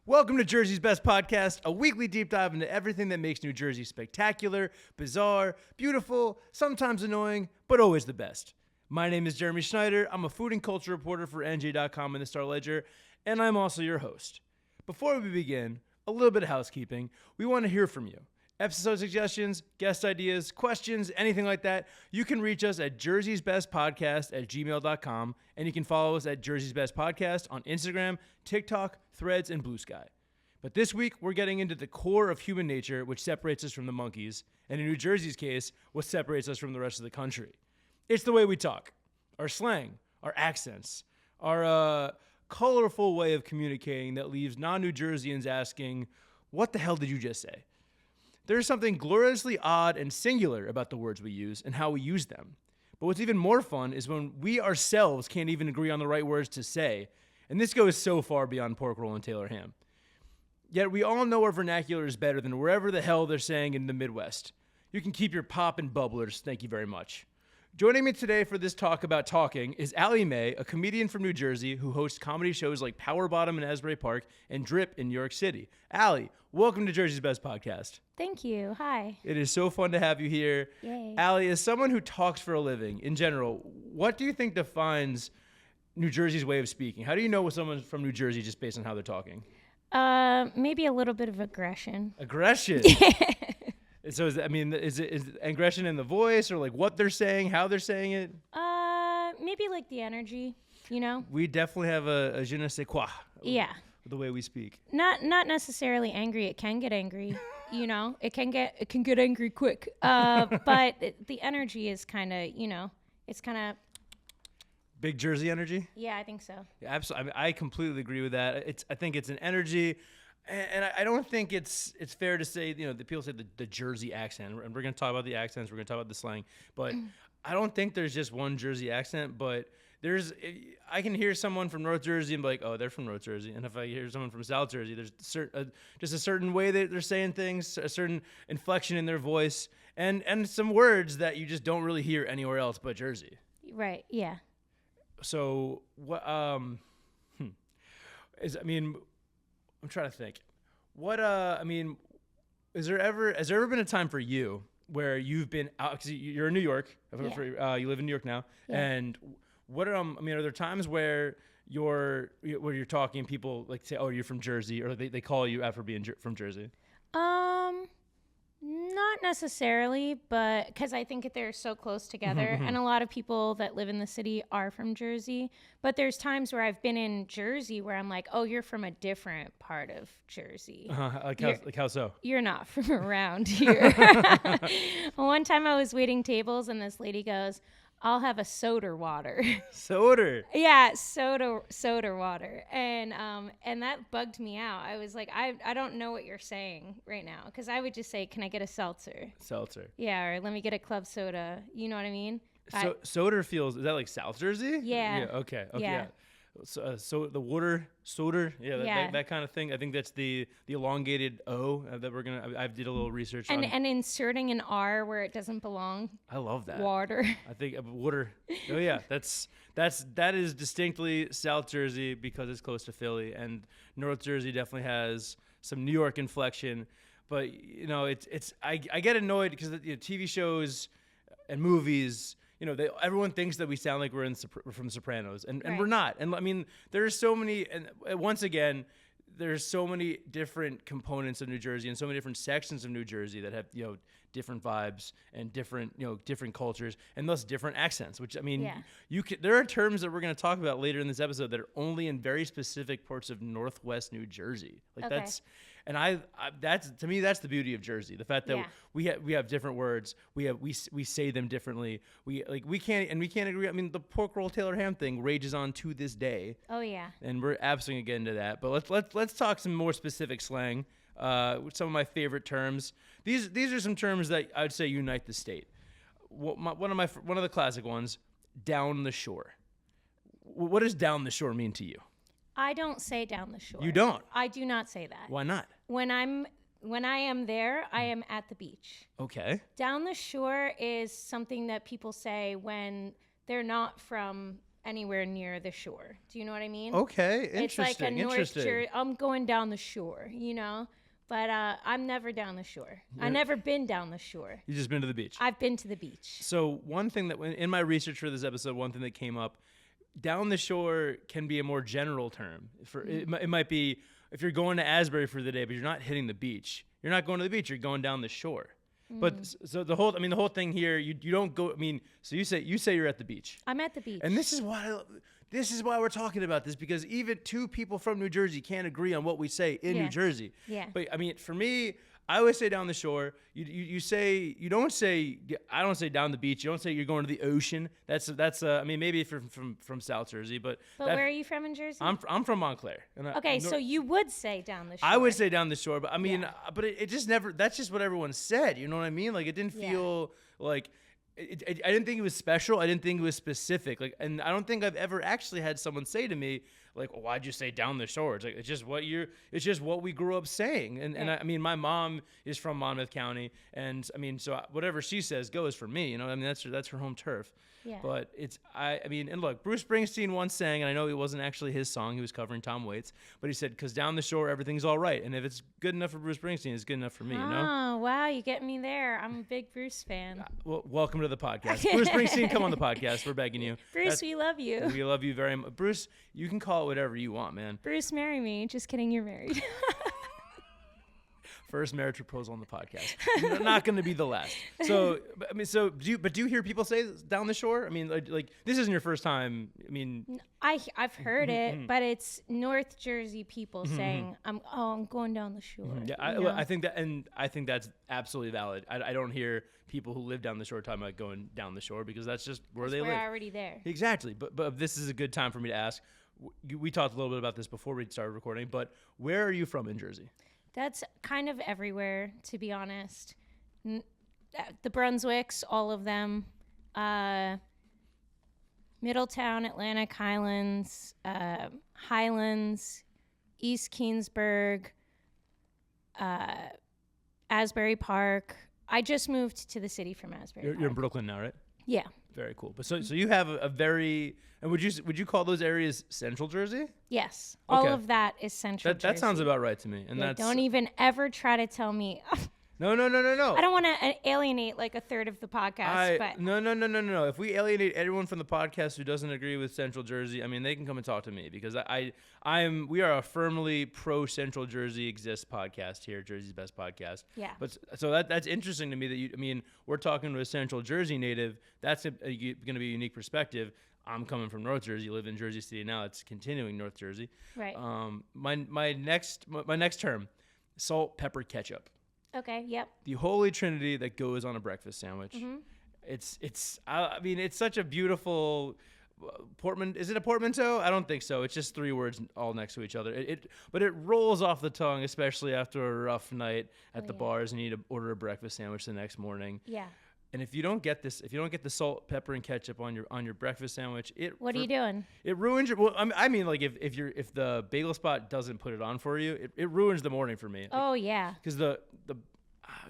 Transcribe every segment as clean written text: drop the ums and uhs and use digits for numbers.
Welcome to Jersey's Best Podcast, a weekly deep dive into everything that makes New Jersey spectacular, bizarre, beautiful, sometimes annoying, but always the best. My name is Jeremy Schneider. I'm a food and culture reporter for NJ.com and the Star Ledger, and I'm also your host. Before we begin, a little bit of housekeeping. We want to hear from you. Episode suggestions, guest ideas, questions, anything like that, you can reach us at jerseysbestpodcast@gmail.com, and you can follow us at Jersey's Best Podcast on Instagram, TikTok, Threads, and Blue Sky. But this week, we're getting into the core of human nature, which separates us from the monkeys, and in New Jersey's case, what separates us from the rest of the country. It's the way we talk, our slang, our accents, our colorful way of communicating that leaves non-New Jerseyans asking, what the hell did you just say? There's something gloriously odd and singular about the words we use and how we use them. But what's even more fun is when we ourselves can't even agree on the right words to say, and this goes so far beyond pork roll and Taylor ham. Yet we all know our vernacular is better than wherever the hell they're saying in the Midwest. You can keep your pop and bubblers, thank you very much. Joining me today for this talk about talking is Allie Mae, a comedian from New Jersey who hosts comedy shows like Power Bottom in Asbury Park and Drip in New York City. Allie, welcome to Jersey's Best Podcast. Thank you. Hi. It is so fun to have you here. Yay. Allie, as someone who talks for a living, in general, what do you think defines New Jersey's way of speaking? How do you know when someone's from New Jersey just based on how they're talking? Maybe a little bit of aggression. Aggression? So, is aggression in the voice or like what they're saying, how they're saying it? Maybe like the energy, you know? We definitely have a je ne sais quoi. Yeah. The way we speak. Not necessarily angry. It can get angry, you know? It can get angry quick. But the energy is kind of, you know, it's kind of... Big Jersey energy? Yeah, I think so. Yeah, absolutely. I completely agree with that. I think it's an energy... And I don't think it's fair to say, you know, the people say the Jersey accent, and we're going to talk about the accents, we're going to talk about the slang, but I don't think there's just one Jersey accent, but I can hear someone from North Jersey and be like, oh, they're from North Jersey, and if I hear someone from South Jersey, there's just a certain way that they're saying things, a certain inflection in their voice, and some words that you just don't really hear anywhere else but Jersey. Right, yeah. So, what, I'm trying to think. Has there ever been a time for you where you've been out, because you're in New York, Yeah. You live in New York now, Yeah. and are there times where you're talking, people like say, oh, you're from Jersey, or they call you out for being from Jersey? Not necessarily, but because I think they're so close together, and a lot of people that live in the city are from Jersey. But there's times where I've been in Jersey where I'm like, oh, you're from a different part of Jersey. Like how so? You're not from around here. One time I was waiting tables, and this lady goes, I'll have a soda water. Soda? Yeah, soda water. And that bugged me out. I was like, I don't know what you're saying right now. Because I would just say, can I get a seltzer? Seltzer. Yeah, or let me get a club soda. You know what I mean? So soda is that like South Jersey? Yeah. Okay. Yeah. So the water, soda, that kind of thing. I think that's the elongated O that we're gonna. I did a little research on. And inserting an R where it doesn't belong. I love that. Water. I think water. Oh yeah, that is distinctly South Jersey because it's close to Philly, and North Jersey definitely has some New York inflection. But you know, I get annoyed because the TV shows and movies. You know, everyone thinks that we sound like we're from Sopranos, and Right. we're not. And I mean, there's so many, and once again, there's so many different components of New Jersey and so many different sections of New Jersey that have, you know, different vibes and different cultures and thus different accents, which, I mean, Yeah. there are terms that we're going to talk about later in this episode that are only in very specific parts of Northwest New Jersey. Like Okay. that's to me, that's the beauty of Jersey. The fact that we have different words, we say them differently. We can't agree. I mean, the pork roll Taylor ham thing rages on to this day. Oh, yeah. And we're absolutely gonna get into that. But let's talk some more specific slang. With some of my favorite terms. These are some terms that I would say unite the state. One of the classic ones, down the shore. What does down the shore mean to you? I don't say down the shore. You don't? I do not say that. Why not? When I am there, I am at the beach. Okay. Down the shore is something that people say when they're not from anywhere near the shore. Do you know what I mean? Okay, interesting. It's like a North interesting. Jersey. I'm going down the shore, you know? But I'm never down the shore. I've never been down the shore. You've just been to the beach. I've been to the beach. So one thing that in my research for this episode, one thing that came up, down the shore can be a more general term. It might be if you're going to Asbury for the day, but you're not hitting the beach. You're not going to the beach. You're going down the shore. But so the whole thing here, you don't go. I mean, so you say you're at the beach. I'm at the beach. And this is why we're talking about this, because even two people from New Jersey can't agree on what we say in New Jersey. Yeah. But I mean, for me, I always say down the shore. I don't say down the beach. You don't say you're going to the ocean. That's I mean, maybe from South Jersey, but where are you from in Jersey? I'm from Montclair. And so you would say down the shore. I would say down the shore, but I mean, but it just never. That's just what everyone said. You know what I mean? Like it didn't feel like. I didn't think it was special. I didn't think it was specific. Like, and I don't think I've ever actually had someone say to me, like, well, "Why'd you say down the shore?" It's like it's just what we grew up saying. And I mean, my mom is from Monmouth County, and I mean, so whatever she says goes for me. You know, I mean, that's her home turf. Yeah. But I mean, and look, Bruce Springsteen once sang, and I know it wasn't actually his song, he was covering Tom Waits, but he said, "'Cause down the shore, everything's all right. And if it's good enough for Bruce Springsteen, it's good enough for me, you know?" Oh, wow, you get me there. I'm a big Bruce fan. Well, welcome to the podcast. Bruce Springsteen, come on the podcast. We're begging you. Bruce, we love you. We love you very much. Bruce, you can call it whatever you want, man. Bruce, marry me. Just kidding, you're married. First marriage proposal on the podcast. Not going to be the last. So, I mean, do you hear people say down the shore? I mean, like this isn't your first time. I mean, I've heard it, but it's North Jersey people saying, I'm going down the shore. Yeah, I think that's absolutely valid. I don't hear people who live down the shore talking about going down the shore, because that's just where they live. We're already there. Exactly. But this is a good time for me to ask. We talked a little bit about this before we started recording, but where are you from in Jersey? That's kind of everywhere, to be honest. The Brunswicks, all of them. Middletown, Atlantic Highlands, Highlands, East Keensburg, Asbury Park. I just moved to the city from Asbury Park. You're in Brooklyn now, right? Yeah. Very cool. But so you have a very, and would you call those areas Central Jersey? Yes. All of that is Central Jersey. That sounds about right to me. And don't even ever try to tell me. No. I don't want to alienate like a third of the podcast. But No. If we alienate everyone from the podcast who doesn't agree with Central Jersey, I mean, they can come and talk to me, because we are a firmly pro Central Jersey exists podcast here, Jersey's best podcast. Yeah. But so that's interesting to me that we're talking to a Central Jersey native. That's going to be a unique perspective. I'm coming from North Jersey, live in Jersey City now. It's continuing North Jersey. Right. My next term, salt, pepper, ketchup. Okay. Yep. The holy trinity that goes on a breakfast sandwich. Mm-hmm. It's such a beautiful portmanteau. Is it a portmanteau? I don't think so. It's just three words all next to each other. But it rolls off the tongue, especially after a rough night at the bars and you need to order a breakfast sandwich the next morning. Yeah. And if you don't get the salt, pepper, and ketchup on your breakfast sandwich, what are you doing? It ruins your. Well, I mean, like if the bagel spot doesn't put it on for you, it ruins the morning for me. Oh yeah. Because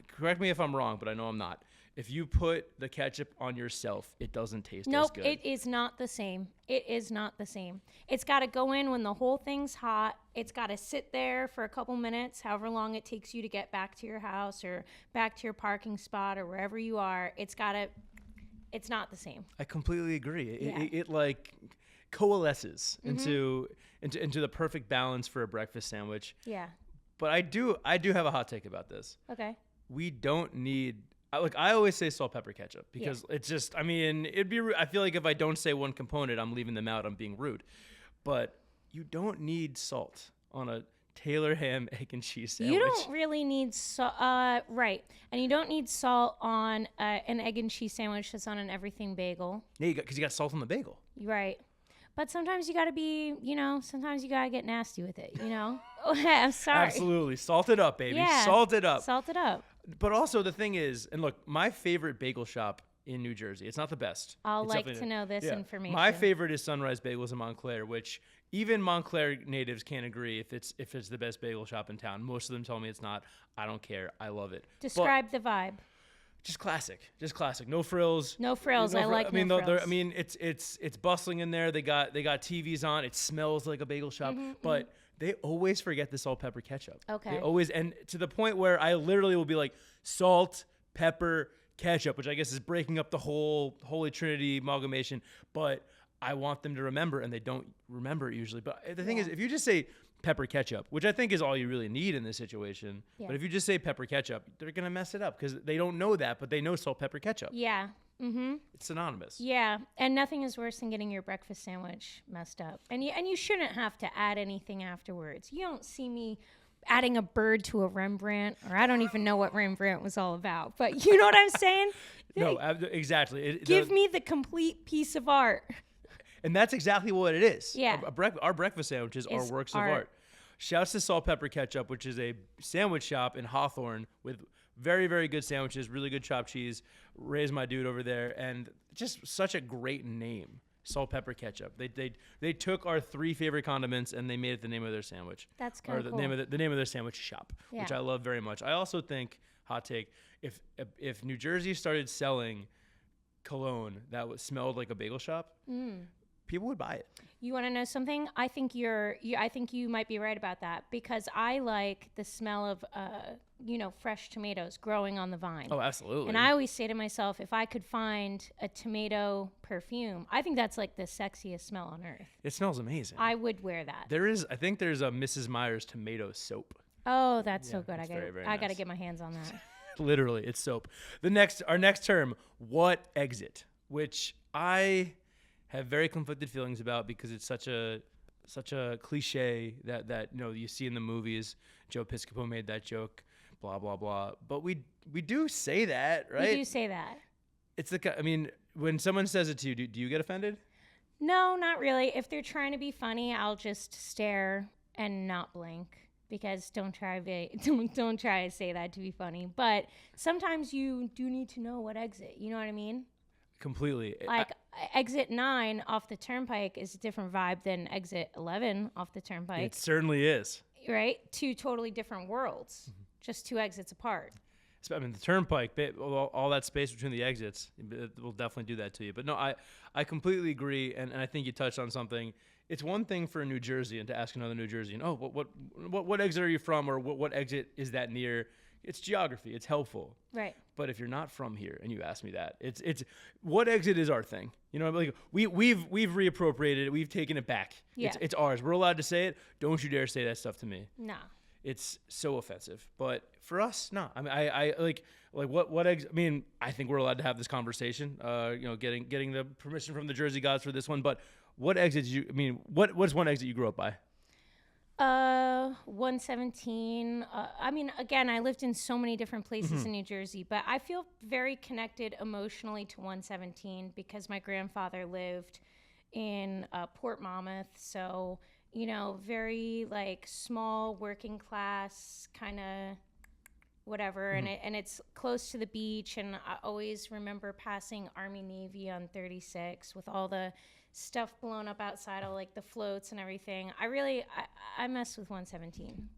correct me if I'm wrong, but I know I'm not. If you put the ketchup on yourself, it doesn't taste as good. Nope, it is not the same. It is not the same. It's got to go in when the whole thing's hot. It's got to sit there for a couple minutes, however long it takes you to get back to your house or back to your parking spot or wherever you are. It's not the same. I completely agree. Yeah. It like coalesces into the perfect balance for a breakfast sandwich. Yeah. But I do have a hot take about this. Okay. We don't need. I always say salt, pepper, ketchup, because it's just. I mean, it'd be. I feel like if I don't say one component, I'm leaving them out. I'm being rude. But you don't need salt on a Taylor ham, egg, and cheese sandwich. You don't really need salt, right? And you don't need salt on an egg and cheese sandwich that's on an everything bagel. Yeah, because you got salt on the bagel. Right. But sometimes you got to be, sometimes you got to get nasty with it, I'm sorry. Absolutely. Salt it up, baby. Yeah. Salt it up. Salt it up. But also the thing is, and look, my favorite bagel shop in New Jersey, it's not the best. I'll like to know this information. My favorite is Sunrise Bagels in Montclair, which even Montclair natives can't agree if it's the best bagel shop in town. Most of them tell me it's not. I don't care. I love it. Describe the vibe. Just classic. No frills. No frills. I like no frills. It's bustling in there. They got TVs on. It smells like a bagel shop, but they always forget the salt, pepper, ketchup. Okay. They always, and to the point where I literally will be like salt, pepper, ketchup, which I guess is breaking up the whole Holy Trinity amalgamation, but I want them to remember, and they don't remember it usually. But the thing is, if you just say pepper ketchup, which I think is all you really need in this situation, but if you just say pepper ketchup, they're going to mess it up because they don't know that, but they know salt, pepper, ketchup. Yeah. Mm-hmm. It's synonymous. Yeah, and nothing is worse than getting your breakfast sandwich messed up. And you shouldn't have to add anything afterwards. You don't see me adding a bird to a Rembrandt, or I don't even know what Rembrandt was all about. But you know what I'm saying? No, exactly. Give me the complete piece of art. And that's exactly what it is. Yeah. Our breakfast sandwiches are works of art. Shouts to Salt Pepper Ketchup, which is a sandwich shop in Hawthorne with very, very good sandwiches, really good chopped cheese. Ray's my dude over there, and just such a great name, Salt Pepper Ketchup. They took our 3 favorite condiments and they made it the name of their sandwich. That's kind of cool. The name of their sandwich shop, which I love very much. I also think, hot take, if New Jersey started selling cologne that smelled like a bagel shop, people would buy it. You want to know something? I think you might be right about that, because I like the smell of fresh tomatoes growing on the vine. Oh, absolutely. And I always say to myself, if I could find a tomato perfume, I think that's like the sexiest smell on earth. It smells amazing. I would wear that. I think there's a Mrs. Meyer's tomato soap. Oh, that's so good. I got to get my hands on that. Literally, it's soap. Our next term, what exit, which I have very conflicted feelings about because it's such a cliche that you see in the movies. Joe Piscopo made that joke, blah blah blah. But we do say that, right? We do say that. It's when someone says it to you, do you get offended? No, not really. If they're trying to be funny, I'll just stare and not blink, because don't try to say that to be funny. But sometimes you do need to know what exit. You know what I mean? Completely. Like exit 9 off the turnpike is a different vibe than exit 11 off the turnpike. It certainly is. Right? 2 totally different worlds, just 2 exits apart. The turnpike, all that space between the exits, it will definitely do that to you. But no, I completely agree, and I think you touched on something. It's one thing for a New Jerseyan to ask another New Jerseyan, what exit are you from, or what exit is that near? It's geography. It's helpful. Right. But if you're not from here and you ask me that, it's what exit is our thing. Like we've reappropriated it. We've taken it back. Yeah. It's ours. We're allowed to say it. Don't you dare say that stuff to me. No. It's so offensive. But for us, no. I mean, I like what exit. I mean, I think we're allowed to have this conversation. Getting the permission from the Jersey gods for this one. But what exit did you? I mean, what's one exit you grew up by? 117. Again, I lived in so many different places in New Jersey, but I feel very connected emotionally to 117 because my grandfather lived in Port Monmouth. So, very like small working class kind of whatever. And it's close to the beach. And I always remember passing Army Navy on 36 with all the stuff blown up outside of like the floats and everything. I mess with 117.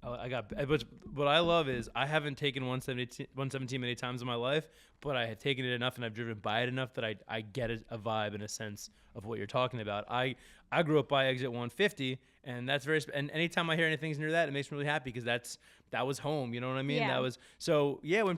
What I love is I haven't taken 117 many times in my life, but I have taken it enough and I've driven by it enough that I get a vibe and a sense of what you're talking about. I grew up by exit 150, and that's and anytime I hear anything near that, it makes me really happy because that was home. You know what I mean? Yeah. That was so. Yeah, when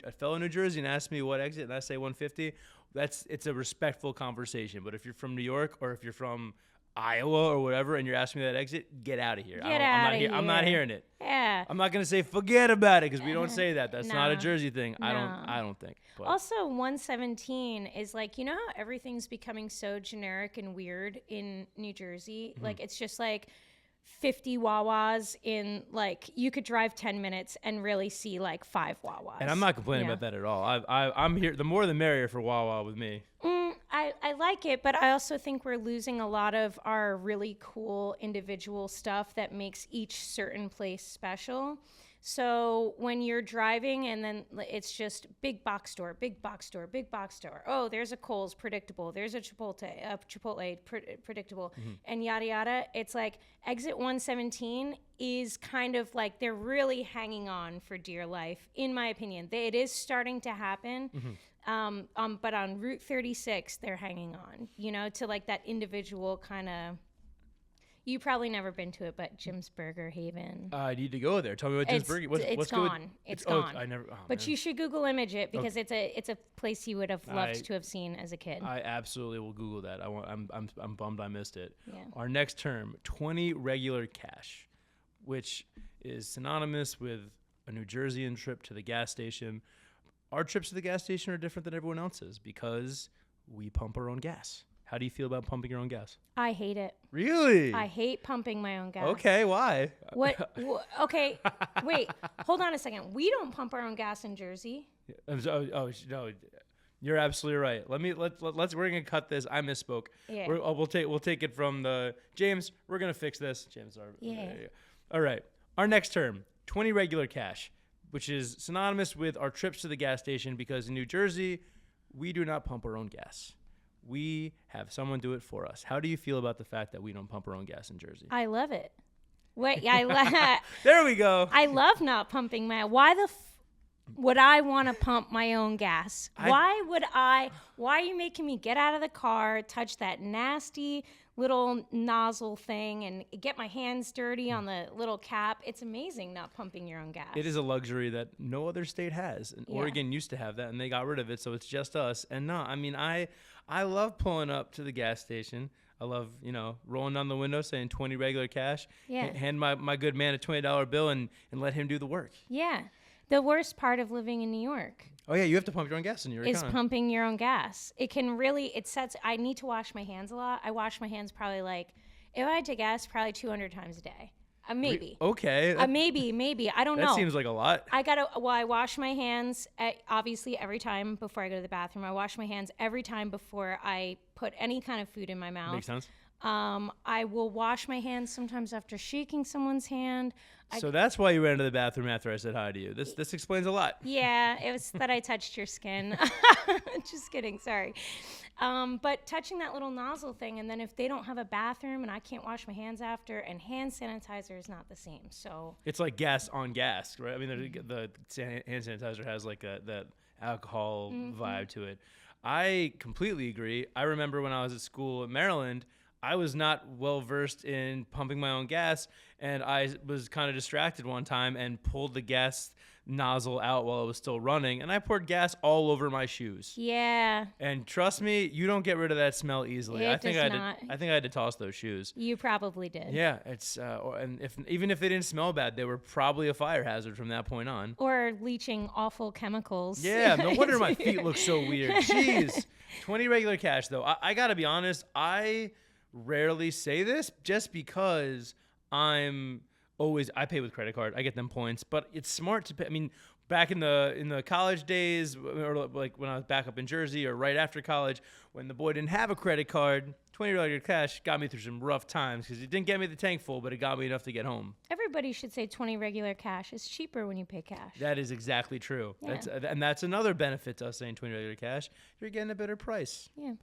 a fellow New Jersey asks me what exit, and I say 150. It's a respectful conversation. But if you're from New York or if you're from Iowa or whatever and you're asking me that exit, get out of here. I'm not hearing it. Yeah. I'm not going to say forget about it because we don't say that. That's not a Jersey thing. No. I don't think. But. Also, 117 is like, how everything's becoming so generic and weird in New Jersey? Like, it's just like 50 Wawas in, like, you could drive 10 minutes and really see like 5 Wawas. And I'm not complaining about that at all. I'm here. The more the merrier for Wawa with me. I like it, but I also think we're losing a lot of our really cool individual stuff that makes each certain place special. So when you're driving and then it's just big box store, big box store, big box store. Oh, there's a Kohl's, predictable. There's a Chipotle, predictable, and yada yada. It's like exit 117 is kind of like they're really hanging on for dear life, in my opinion. It is starting to happen. But on Route 36, they're hanging on, you know, to like that individual kind of. You probably never been to it, but Jim's Burger Haven. I need to go there. Tell me what Jim's Burger. It's gone. It's gone. I never. But man. you should Google image it because it's a place you would have loved to have seen as a kid. I absolutely will Google that. I'm bummed I missed it. Yeah. Our next term, 20 regular cash, which is synonymous with a New Jerseyan trip to the gas station. Our trips to the gas station are different than everyone else's because we pump our own gas. How do you feel about pumping your own gas? I hate it. Really? I hate pumping my own gas. Okay, why? Okay, wait. Hold on a second. We don't pump our own gas in Jersey. No, you're absolutely right. Let's we're gonna cut this. I misspoke. Yeah. We'll take it from the James. We're gonna fix this. James, Yeah. All right. Our next term, 20 regular cash, which is synonymous with our trips to the gas station because in New Jersey, we do not pump our own gas. We have someone do it for us. How do you feel about the fact that we don't pump our own gas in Jersey? I love it. Wait, There we go. I love not pumping my. Why would I want to pump my own gas? Why are you making me get out of the car, touch that nasty little nozzle thing and get my hands dirty on the little cap? It's amazing not pumping your own gas. It is a luxury that no other state has. And Oregon used to have that and they got rid of it, so it's just us. And no, I mean, I love pulling up to the gas station. I love, rolling down the window saying 20 regular cash. Yeah. Hand my good man a $20 bill and let him do the work. Yeah. The worst part of living in New York. Oh, yeah, you have to pump your own gas in New York. Is pumping your own gas. It can really, I need to wash my hands a lot. I wash my hands probably if I had to guess, probably 200 times a day. Maybe. Okay. Maybe. I don't know. That seems like a lot. I wash my hands obviously every time before I go to the bathroom. I wash my hands every time before I put any kind of food in my mouth. Makes sense. I will wash my hands sometimes after shaking someone's hand. So that's why you went into the bathroom after I said hi to you. This explains a lot. Yeah, it was that I touched your skin. Just kidding, sorry. But touching that little nozzle thing, and then if they don't have a bathroom and I can't wash my hands after, and hand sanitizer is not the same. So it's like gas on gas, right? I mean, the hand sanitizer has like that alcohol vibe to it. I completely agree. I remember when I was at school in Maryland, I was not well versed in pumping my own gas, and I was kind of distracted one time and pulled the gas nozzle out while it was still running, and I poured gas all over my shoes. Yeah. And trust me, you don't get rid of that smell easily. I think I had to toss those shoes. You probably did. Yeah, it's and even if they didn't smell bad, they were probably a fire hazard from that point on. Or leaching awful chemicals. Yeah, no wonder my feet look so weird. Jeez. 20 regular cash though. I got to be honest, I rarely say this just because I pay with credit card. I get them points, but it's smart to pay. I mean, back in the college days, or like when I was back up in Jersey or right after college, when the boy didn't have a credit card, 20 regular cash got me through some rough times because it didn't get me the tank full, but it got me enough to get home. Everybody should say 20 regular cash. It's cheaper when you pay cash. That is exactly true. Yeah. That's another benefit to us saying 20 regular cash. You're getting a better price. Yeah.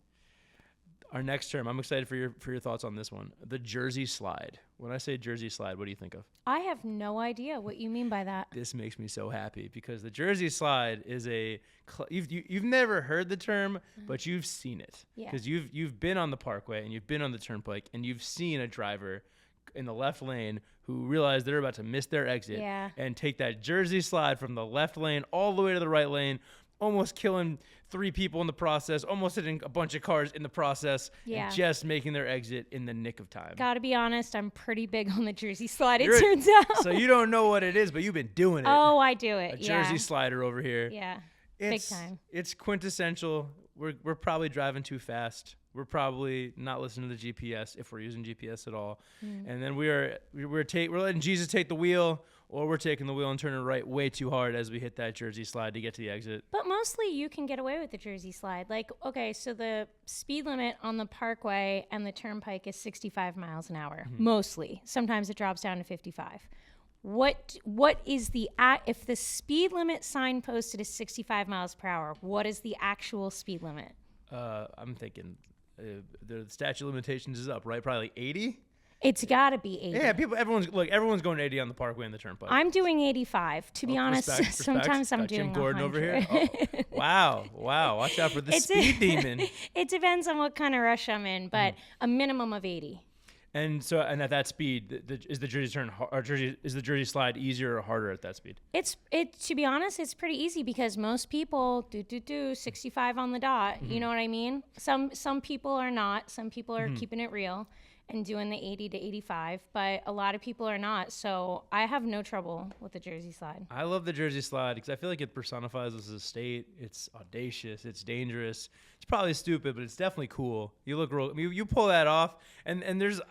Our next term, I'm excited for your thoughts on this one. The Jersey slide. When I say Jersey slide, what do you think of? I have no idea what you mean by that. This makes me so happy because the Jersey slide is you've never heard the term, but you've seen it. Yeah. Because you've been on the Parkway and you've been on the Turnpike and you've seen a driver in the left lane who realize they're about to miss their exit and take that Jersey slide from the left lane all the way to the right lane, almost killing 3 people in the process, almost hitting a bunch of cars in the process, and just making their exit in the nick of time. Gotta be honest, I'm pretty big on the Jersey slide, it turns out. So you don't know what it is, but you've been doing it. Oh, I do it, A Jersey slider over here. Yeah, big time. It's quintessential. We're probably driving too fast. We're probably not listening to the GPS if we're using GPS at all. And then we're letting Jesus take the wheel, or we're taking the wheel and turning right way too hard as we hit that Jersey slide to get to the exit. But mostly you can get away with the Jersey slide. Like, okay, so the speed limit on the Parkway and the Turnpike is 65 miles an hour, mostly. Sometimes it drops down to 55. What is the if the speed limit sign posted is 65 miles per hour? What is the actual speed limit? I'm thinking the statute of limitations is up, right? Probably like 80. It's got to be 80. Yeah, everyone's going 80 on the Parkway and the Turnpike. I'm doing 85. To be honest, respect. sometimes I'm Got doing Jim Gordon 100. over here. Oh, wow! Watch out for the speed demon. It depends on what kind of rush I'm in, but a minimum of 80. And at that speed, is the Jersey slide easier or harder at that speed? To be honest, it's pretty easy because most people do 65 on the dot. You know what I mean? Some people are not. Some people are keeping it real and doing the 80 to 85, but a lot of people are not. So I have no trouble with the Jersey slide. I love the Jersey slide because I feel like it personifies us as a state. It's audacious. It's dangerous. It's probably stupid, but it's definitely cool. You look real. You pull that off, and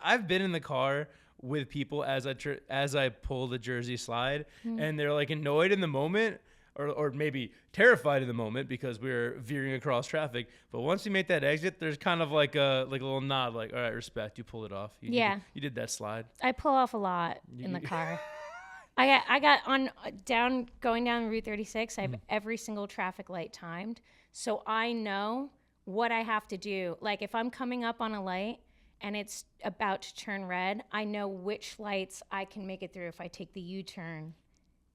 I've been in the car with people as I pull the Jersey slide, and they're like annoyed in the moment. Or maybe terrified in the moment because we're veering across traffic. But once you make that exit, there's kind of like a little nod, like, all right, respect, you pulled it off. You did that slide. I pull off a lot in the car. I got going down Route 36. I have every single traffic light timed, so I know what I have to do. Like if I'm coming up on a light and it's about to turn red, I know which lights I can make it through if I take the U-turn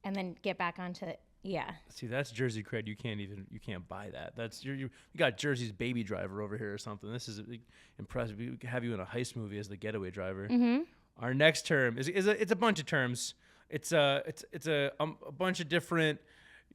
and then get back onto it. Yeah. See, that's Jersey cred. You can't buy that. That's you got Jersey's Baby Driver over here or something. This is impressive. We could have you in a heist movie as the getaway driver. Our next term it's a bunch of terms. It's a bunch of different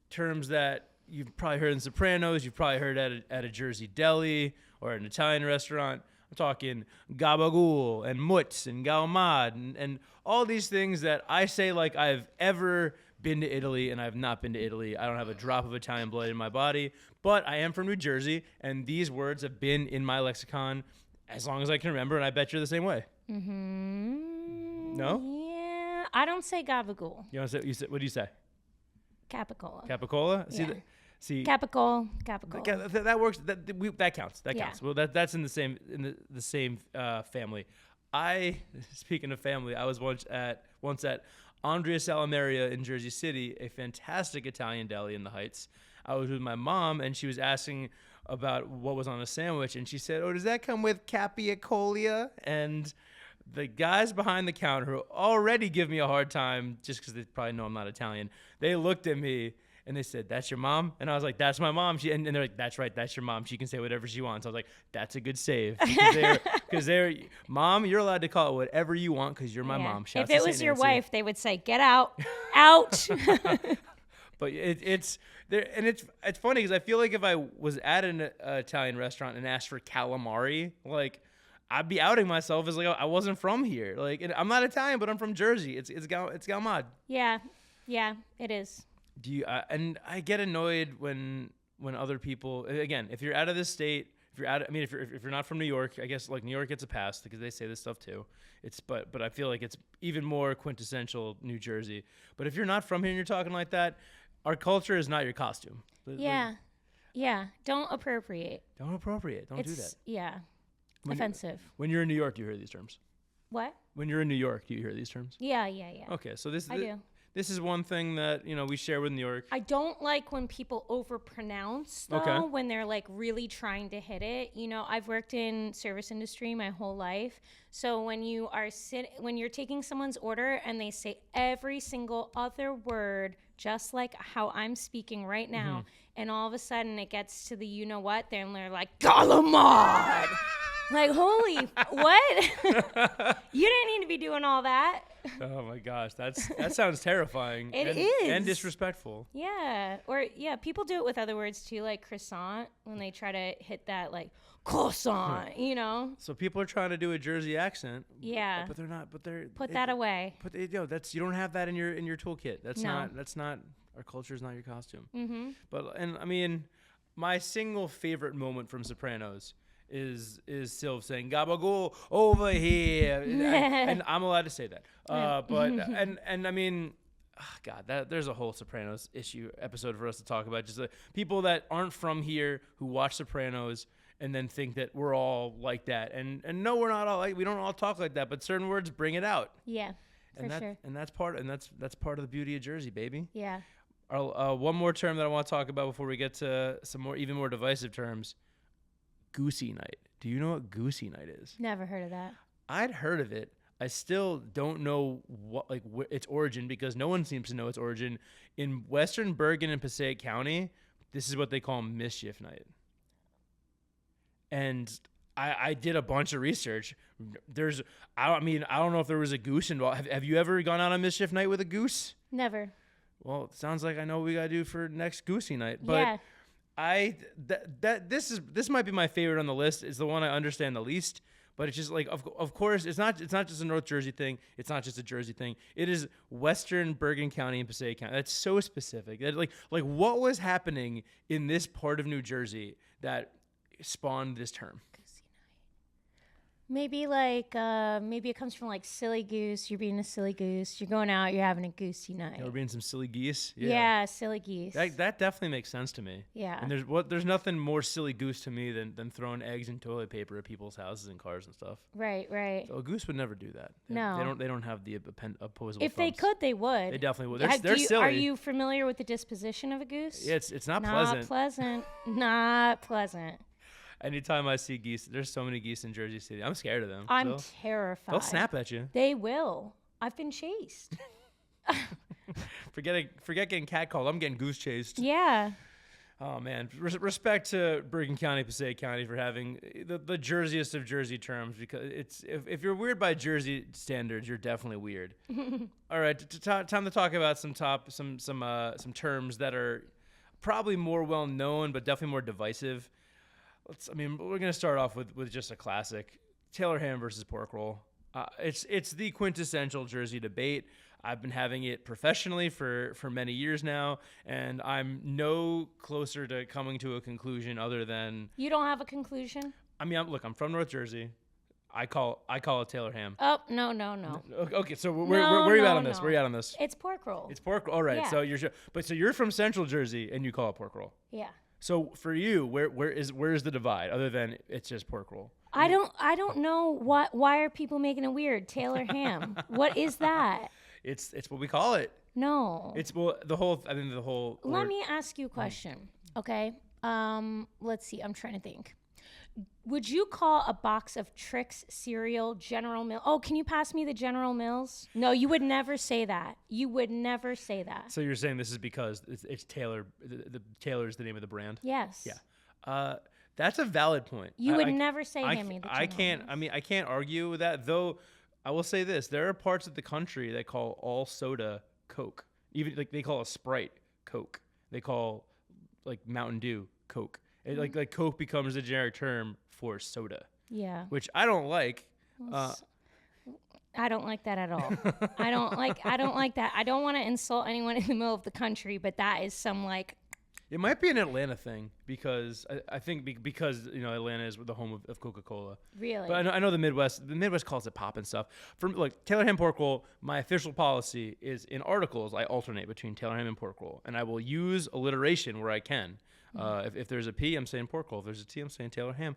terms that you've probably heard in Sopranos. You've probably heard at a Jersey deli or an Italian restaurant. I'm talking gabagool and mutz and gaumad and all these things that I say like I've ever been to Italy, and I've not been to Italy. I don't have a drop of Italian blood in my body, but I am from New Jersey, and these words have been in my lexicon as long as I can remember, and I bet you're the same way. No? Yeah. I don't say gabagool. What do you say? Capicola. Capicola? Yeah. See. Capicola. That works. That counts. That counts. Well, that's in the same family. Speaking of family, I was once at Andrea Salamaria in Jersey City, a fantastic Italian deli in the Heights. I was with my mom, and she was asking about what was on a sandwich, and she said, "Oh, does that come with capicola?" And the guys behind the counter, who already give me a hard time just because they probably know I'm not Italian, they looked at me and they said, "That's your mom?" And I was like, "That's my mom." And they're like, "That's right, that's your mom. She can say whatever she wants." I was like, "That's a good save." Because they're, "Mom, you're allowed to call it whatever you want because you're my mom." Shouts if it was your wife, they would say, "Get out, out." But it's funny because I feel like if I was at an Italian restaurant and asked for calamari, like I'd be outing myself as like I wasn't from here. Like, and I'm not Italian, but I'm from Jersey. It's gaumad. Yeah, it is. Do you and I get annoyed when other people, again, if you're out of this state, if you're not from New York, I guess like New York gets a pass because they say this stuff too. But I feel like it's even more quintessential New Jersey. But if you're not from here and you're talking like that, our culture is not your costume. Yeah. Don't appropriate. Don't do that. Yeah. Offensive. When you're in New York, do you hear these terms? What? When you're in New York, do you hear these terms? Yeah. Okay, so I do. This is one thing that, we share with New York. I don't like when people overpronounce, though, when they're, like, really trying to hit it. I've worked in service industry my whole life. So when you're taking someone's order and they say every single other word, just like how I'm speaking right now, and all of a sudden it gets to the you-know-what, then they're like, Galamad! Like, holy, what? You didn't need to be doing all that. Oh my gosh, that sounds terrifying. It is. And disrespectful. Yeah. Or people do it with other words too, like croissant, when they try to hit that like croissant, So people are trying to do a Jersey accent. Yeah. But they're not. But they're put that away. You don't have that in your toolkit. That's not our culture is not your costume. But my single favorite moment from Sopranos is Sylv saying "gabagool over here," and I'm allowed to say that. God, there's a whole Sopranos episode for us to talk about. Just people that aren't from here who watch Sopranos and then think that we're all like that, and no, we're not all like. We don't all talk like that, but certain words bring it out. Yeah. sure. And that's part of the beauty of Jersey, baby. Yeah. One more term that I want to talk about before we get to some even more divisive terms. Goosey night. Do you know what Goosey night is? Never heard of that. I'd heard of it. I still don't know its origin because no one seems to know its origin. In Western Bergen and Passaic County, this is what they call mischief night. And I did a bunch of research. I don't know if there was a goose involved. Have you ever gone out on mischief night with a goose? Never. Well, it sounds like I know what we gotta do for next Goosey night. But yeah. This might be my favorite on the list. It's the one I understand the least. But it's just like, of course, it's not just a North Jersey thing. It's not just a Jersey thing. It is Western Bergen County and Passaic County. That's so specific. That like what was happening in this part of New Jersey that spawned this term? Maybe maybe it comes from like silly goose. You're being a silly goose. You're going out. You're having a goosey night. Yeah, we're being some silly geese. Yeah, silly geese. That definitely makes sense to me. Yeah. And there's nothing more silly goose to me than throwing eggs and toilet paper at people's houses and cars and stuff. Right. So a goose would never do that. No. They don't have the opposable. If they could, they would. They definitely would. They're silly. Are you familiar with the disposition of a goose? Yeah, it's not pleasant. Not pleasant. Not pleasant. Anytime I see geese, there's so many geese in Jersey City. I'm scared of them. I'm terrified. They'll snap at you. They will. I've been chased. Forget getting catcalled. I'm getting goose chased. Yeah. Oh man, respect to Bergen County, Passaic County for having the Jerseyest of Jersey terms, because it's if you're weird by Jersey standards, you're definitely weird. All right, time to talk about some terms that are probably more well known, but definitely more divisive. We're gonna start off with just a classic: Taylor ham versus pork roll. It's the quintessential Jersey debate. I've been having it professionally for many years now, and I'm no closer to coming to a conclusion other than... You don't have a conclusion? I'm from North Jersey. I call it Taylor ham. Oh, no. Okay, so where are you at on this? No. Where are you at on this? It's pork roll. It's pork roll. All right, Yeah. So you're from Central Jersey and you call it pork roll. Yeah. So for you, where is the divide other than it's just pork roll? I don't know why are people making it weird? Taylor ham. What is that? It's what we call it. No. It's the whole. Let me ask you a question. Okay. Let's see. I'm trying to think. Would you call a box of Trix cereal General Mills? Oh, can you pass me the General Mills? No, you would never say that. You would never say that. So you're saying this is because it's Taylor. The Taylor is the name of the brand. Yes. Yeah. That's a valid point. You would never say hand me the General Mills. I can't argue with that, though. I will say this: there are parts of the country that call all soda Coke. Even like they call a Sprite Coke. They call like Mountain Dew Coke. Like Coke becomes a generic term for soda. Yeah. Which I don't like. I don't like that at all. I don't like that. I don't want to insult anyone in the middle of the country, but that is some like... It might be an Atlanta thing because I think because Atlanta is the home of Coca-Cola. Really? But I know the Midwest calls it pop and stuff. For like Taylor ham pork roll, my official policy is in articles I alternate between Taylor ham and pork roll, and I will use alliteration where I can. If there's a P, I'm saying pork roll. If there's a T, I'm saying Taylor ham.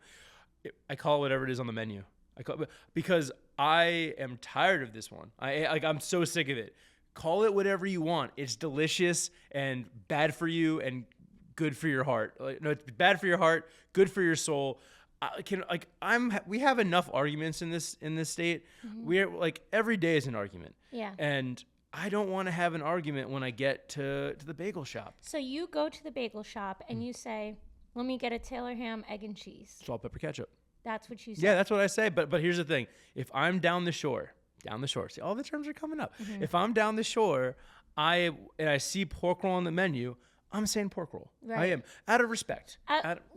I call it whatever it is on the menu. Because I am tired of this one. I'm so sick of it. Call it whatever you want. It's delicious and bad for you and good for your heart. It's bad for your heart, good for your soul. We have enough arguments in this state. Mm-hmm. We're like every day is an argument. Yeah. And I don't want to have an argument when I get to the bagel shop. So you go to the bagel shop and you say, "Let me get a Taylor ham, egg and cheese." Salt, pepper, ketchup. That's what you say. Yeah, that's what I say. But here's the thing: if I'm down the shore, see, all the terms are coming up. Mm-hmm. If I'm down the shore, I see pork roll on the menu, I'm saying pork roll. Right. I am, out of respect.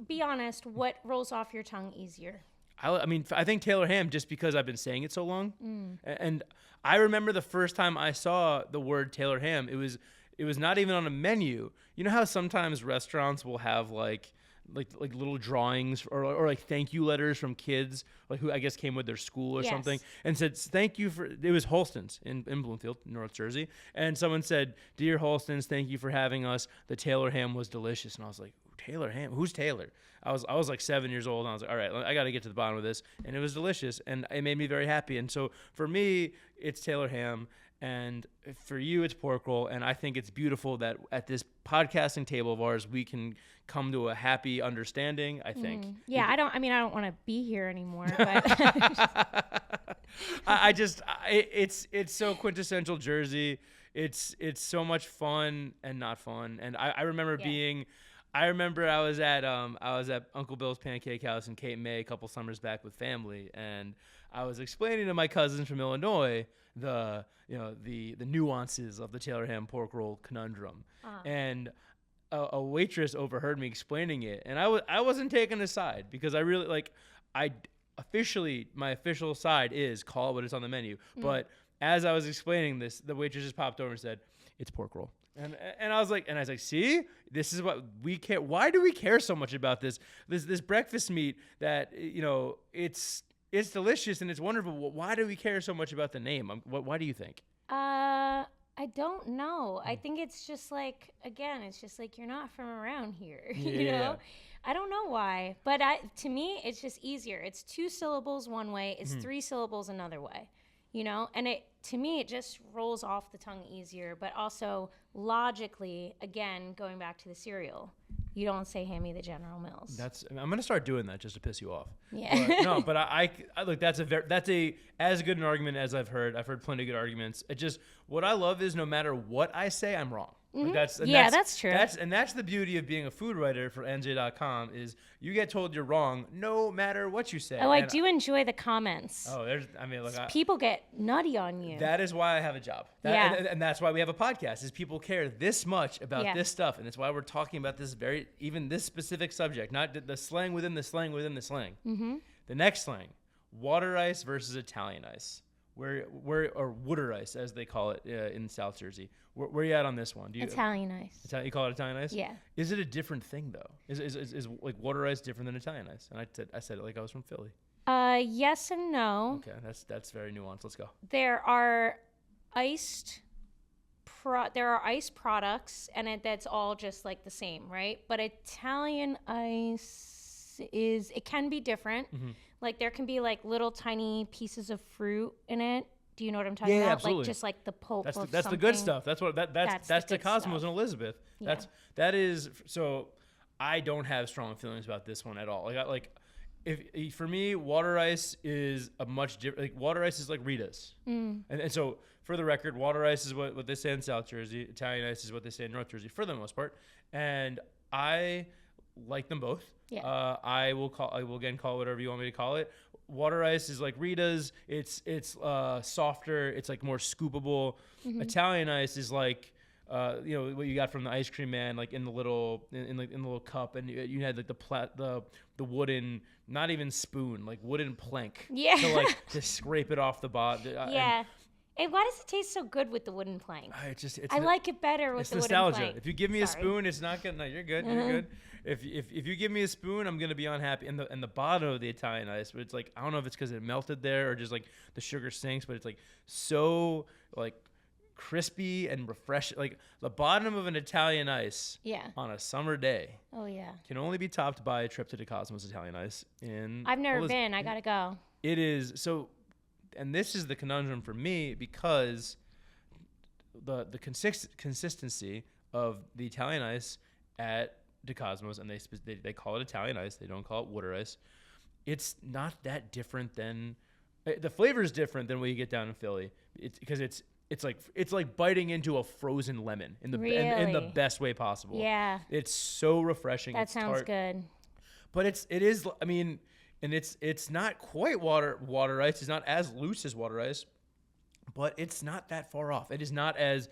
Be honest, what rolls off your tongue easier? I think Taylor ham, just because I've been saying it so long. And I remember the first time I saw the word Taylor ham, it was not even on a menu. You know how sometimes restaurants will have like little drawings or like thank you letters from kids, like who I guess came with their school or something, and said thank you for, it was Holston's in Bloomfield, North Jersey, and someone said, "Dear Holston's, thank you for having us. The Taylor ham was delicious." And I was like, Taylor ham? Who's Taylor? I was like 7 years old, and I was like, all right, I got to get to the bottom of this, and it was delicious, and it made me very happy. And so for me, it's Taylor ham, And for you, it's pork roll. And I think it's beautiful that at this podcasting table of ours, we can come to a happy understanding, I think. Yeah, I don't want to be here anymore, but it's so quintessential Jersey. It's so much fun and not fun. And I remember I was at Uncle Bill's Pancake House in Cape May a couple summers back with family, and I was explaining to my cousins from Illinois the nuances of the Taylor ham pork roll conundrum. And a waitress overheard me explaining it, and I wasn't taking a side because I really my official side is call it what is on the menu. But as I was explaining this, the waitress just popped over and said, "It's pork roll." And I was like, see, this is what we care. Why do we care so much about this breakfast meat that, it's delicious and it's wonderful. Why do we care so much about the name? Why do you think? I don't know. I think it's just like, again, it's just like you're not from around here, you know? I don't know why, but to me, it's just easier. It's 2 syllables one way. It's 3 syllables another way, and to me, it just rolls off the tongue easier, but also logically, again, going back to the cereal, you don't say hand me the General Mills. I'm going to start doing that just to piss you off. Yeah. But I look, that's as good an argument as I've heard. I've heard plenty of good arguments. What I love is no matter what I say, I'm wrong. That's true. That's the beauty of being a food writer for NJ.com is you get told you're wrong no matter what you say. Oh, I do enjoy the comments. Oh, people get nutty on you. That is why I have a job. And that's why we have a podcast is people care this much about this stuff. And it's why we're talking about this even this specific subject, not the slang within the slang within the slang. The next slang, water ice versus Italian ice. Or water ice, as they call it in South Jersey. Where are you at on this one? Italian ice. You call it Italian ice? Yeah. Is it a different thing though? Is like water ice different than Italian ice? And I said it like I was from Philly. Yes and no. Okay, that's very nuanced. Let's go. There are iced products, and that's all just like the same, right? But Italian ice it can be different. Like there can be like little tiny pieces of fruit in it. Do you know what I'm talking about? Absolutely. Like just like the pulp of something. That's the good stuff. That's the Cosmos and Elizabeth. Yeah. That is so. I don't have strong feelings about this one at all. If for me, water ice is a much different. Like water ice is like Rita's, and so for the record, water ice is what they say in South Jersey. Italian ice is what they say in North Jersey for the most part, and I like them both. Yeah. I will again call it whatever you want me to call it. Water ice is like Rita's. It's softer. It's like more scoopable. Italian ice is like what you got from the ice cream man, like in the little cup, and you had like the wooden, not even spoon, like wooden plank. Yeah. to scrape it off the bottom. Yeah. And why does it taste so good with the wooden plank? I like it better with the nostalgia. wooden plank. If you give me a spoon, it's not good. No, you're good. You're good. If you give me a spoon, I'm gonna be unhappy. And the bottom of the Italian ice, but it's like I don't know if it's because it melted there or just like the sugar sinks, but it's like so like crispy and refreshing. Like the bottom of an Italian ice on a summer day. Oh yeah. Can only be topped by a trip to the Cosmos Italian Ice I've never been. I gotta go. It is so. And this is the conundrum for me because the consistency of the Italian ice at the Cosmos, and they call it Italian ice. They don't call it water ice. It's not that different than the flavor is different than what you get down in Philly. Because it's like biting into a frozen lemon in the best way possible. Yeah, it's so refreshing. That sounds good. But it is. I mean. And it's not quite water ice. It's not as loose as water ice, but it's not that far off. It is not as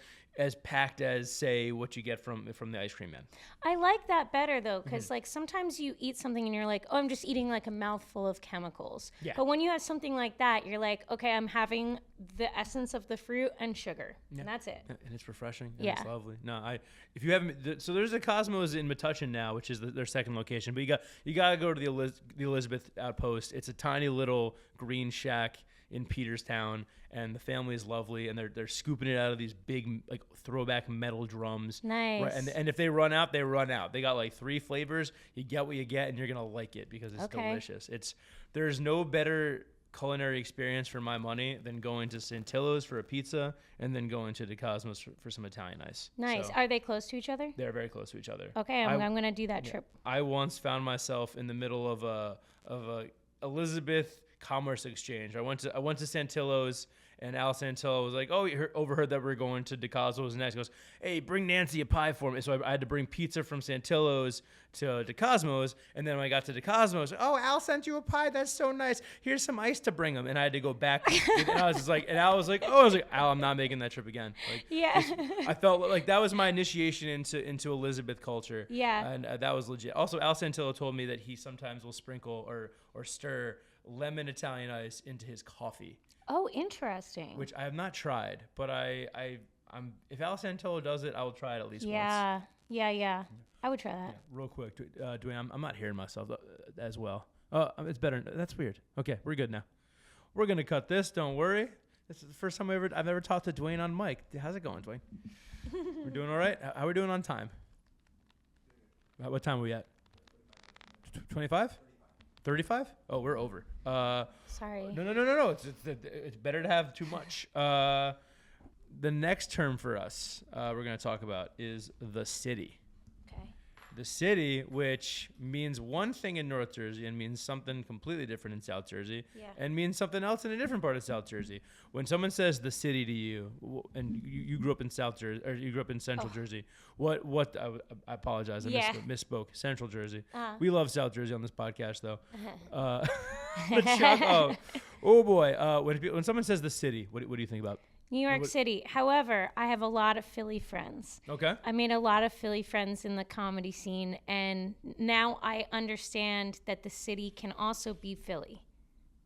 packed as, say, what you get from the ice cream man. I like that better though, because like sometimes you eat something and you're like, oh, I'm just eating like a mouthful of chemicals. Yeah. But when you have something like that, you're like, okay, I'm having the essence of the fruit and sugar, and that's it. And it's refreshing. And it's lovely. No, if you haven't, so there's a Cosmos in Metuchen now, which is their second location. But you gotta go to the Elizabeth Outpost. It's a tiny little green shack in Peterstown, and the family is lovely, and they're scooping it out of these big like throwback metal drums. Nice. Right? And if they run out, they run out. They got like 3 flavors. You get what you get, and you're gonna like it because it's delicious. There's no better culinary experience for my money than going to Santillo's for a pizza and then going to DeCosmo's for some Italian ice. Nice. So Are they close to each other? they're very close to each other. Okay, I'm going to do that trip. I once found myself in the middle of a Elizabeth commerce exchange. I went to Santillo's, and Al Santillo was like, "Oh, you overheard that we're going to DeCosmo's next." He goes, "Hey, bring Nancy a pie for me." So I had to bring pizza from Santillo's to DeCosmo's, and then when I got to DeCosmo's, "Oh, Al sent you a pie. That's so nice. Here's some ice to bring him." And I had to go back, and I was just like, and Al was like, "Oh," I was like, "Al, I'm not making that trip again." Like, Yeah. I felt like that was my initiation into Elizabeth culture. Yeah. And that was legit. Also, Al Santillo told me that he sometimes will sprinkle or stir lemon Italian ice into his coffee. Oh, interesting. Which I have not tried, but I'm if Al Santillo does it, I will try it at least once. Yeah. I would try that. Yeah, real quick, Dwayne, I'm not hearing myself as well. It's better. That's weird. Okay, we're good now. We're gonna cut this. Don't worry. This is the first time I've ever talked to Dwayne on mic. How's it going, Dwayne? We're doing all right. How are we doing on time? What time are we at? 25? 35? Oh, we're over. Sorry. No. It's better to have too much. The next term for us we're going to talk about is the city. Okay. The city, which means one thing in North Jersey and means something completely different in South Jersey, and means something else in a different part of South Jersey. When someone says the city to you, and you grew up in South Jersey, or you grew up in Central Jersey, what? I apologize, I misspoke. Central Jersey. We love South Jersey on this podcast, though. Oh boy. When someone says the city, what do you think about? New York City. However, I have a lot of Philly friends. Okay. I made a lot of Philly friends in the comedy scene, and now I understand that the city can also be Philly.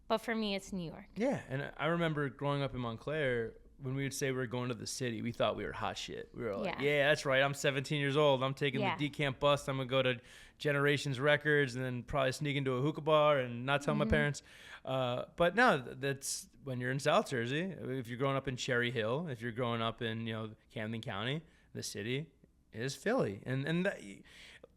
But for me, it's New York. Yeah, and I remember growing up in Montclair, when we would say we were going to the city, we thought we were hot shit. We were like, yeah that's right. I'm 17 years old. I'm taking the decamp bus. I'm going to go to Generations Records and then probably sneak into a hookah bar and not tell my parents. But no, that's when you're in South Jersey. If you're growing up in Cherry Hill, if you're growing up in Camden County, the city is Philly. And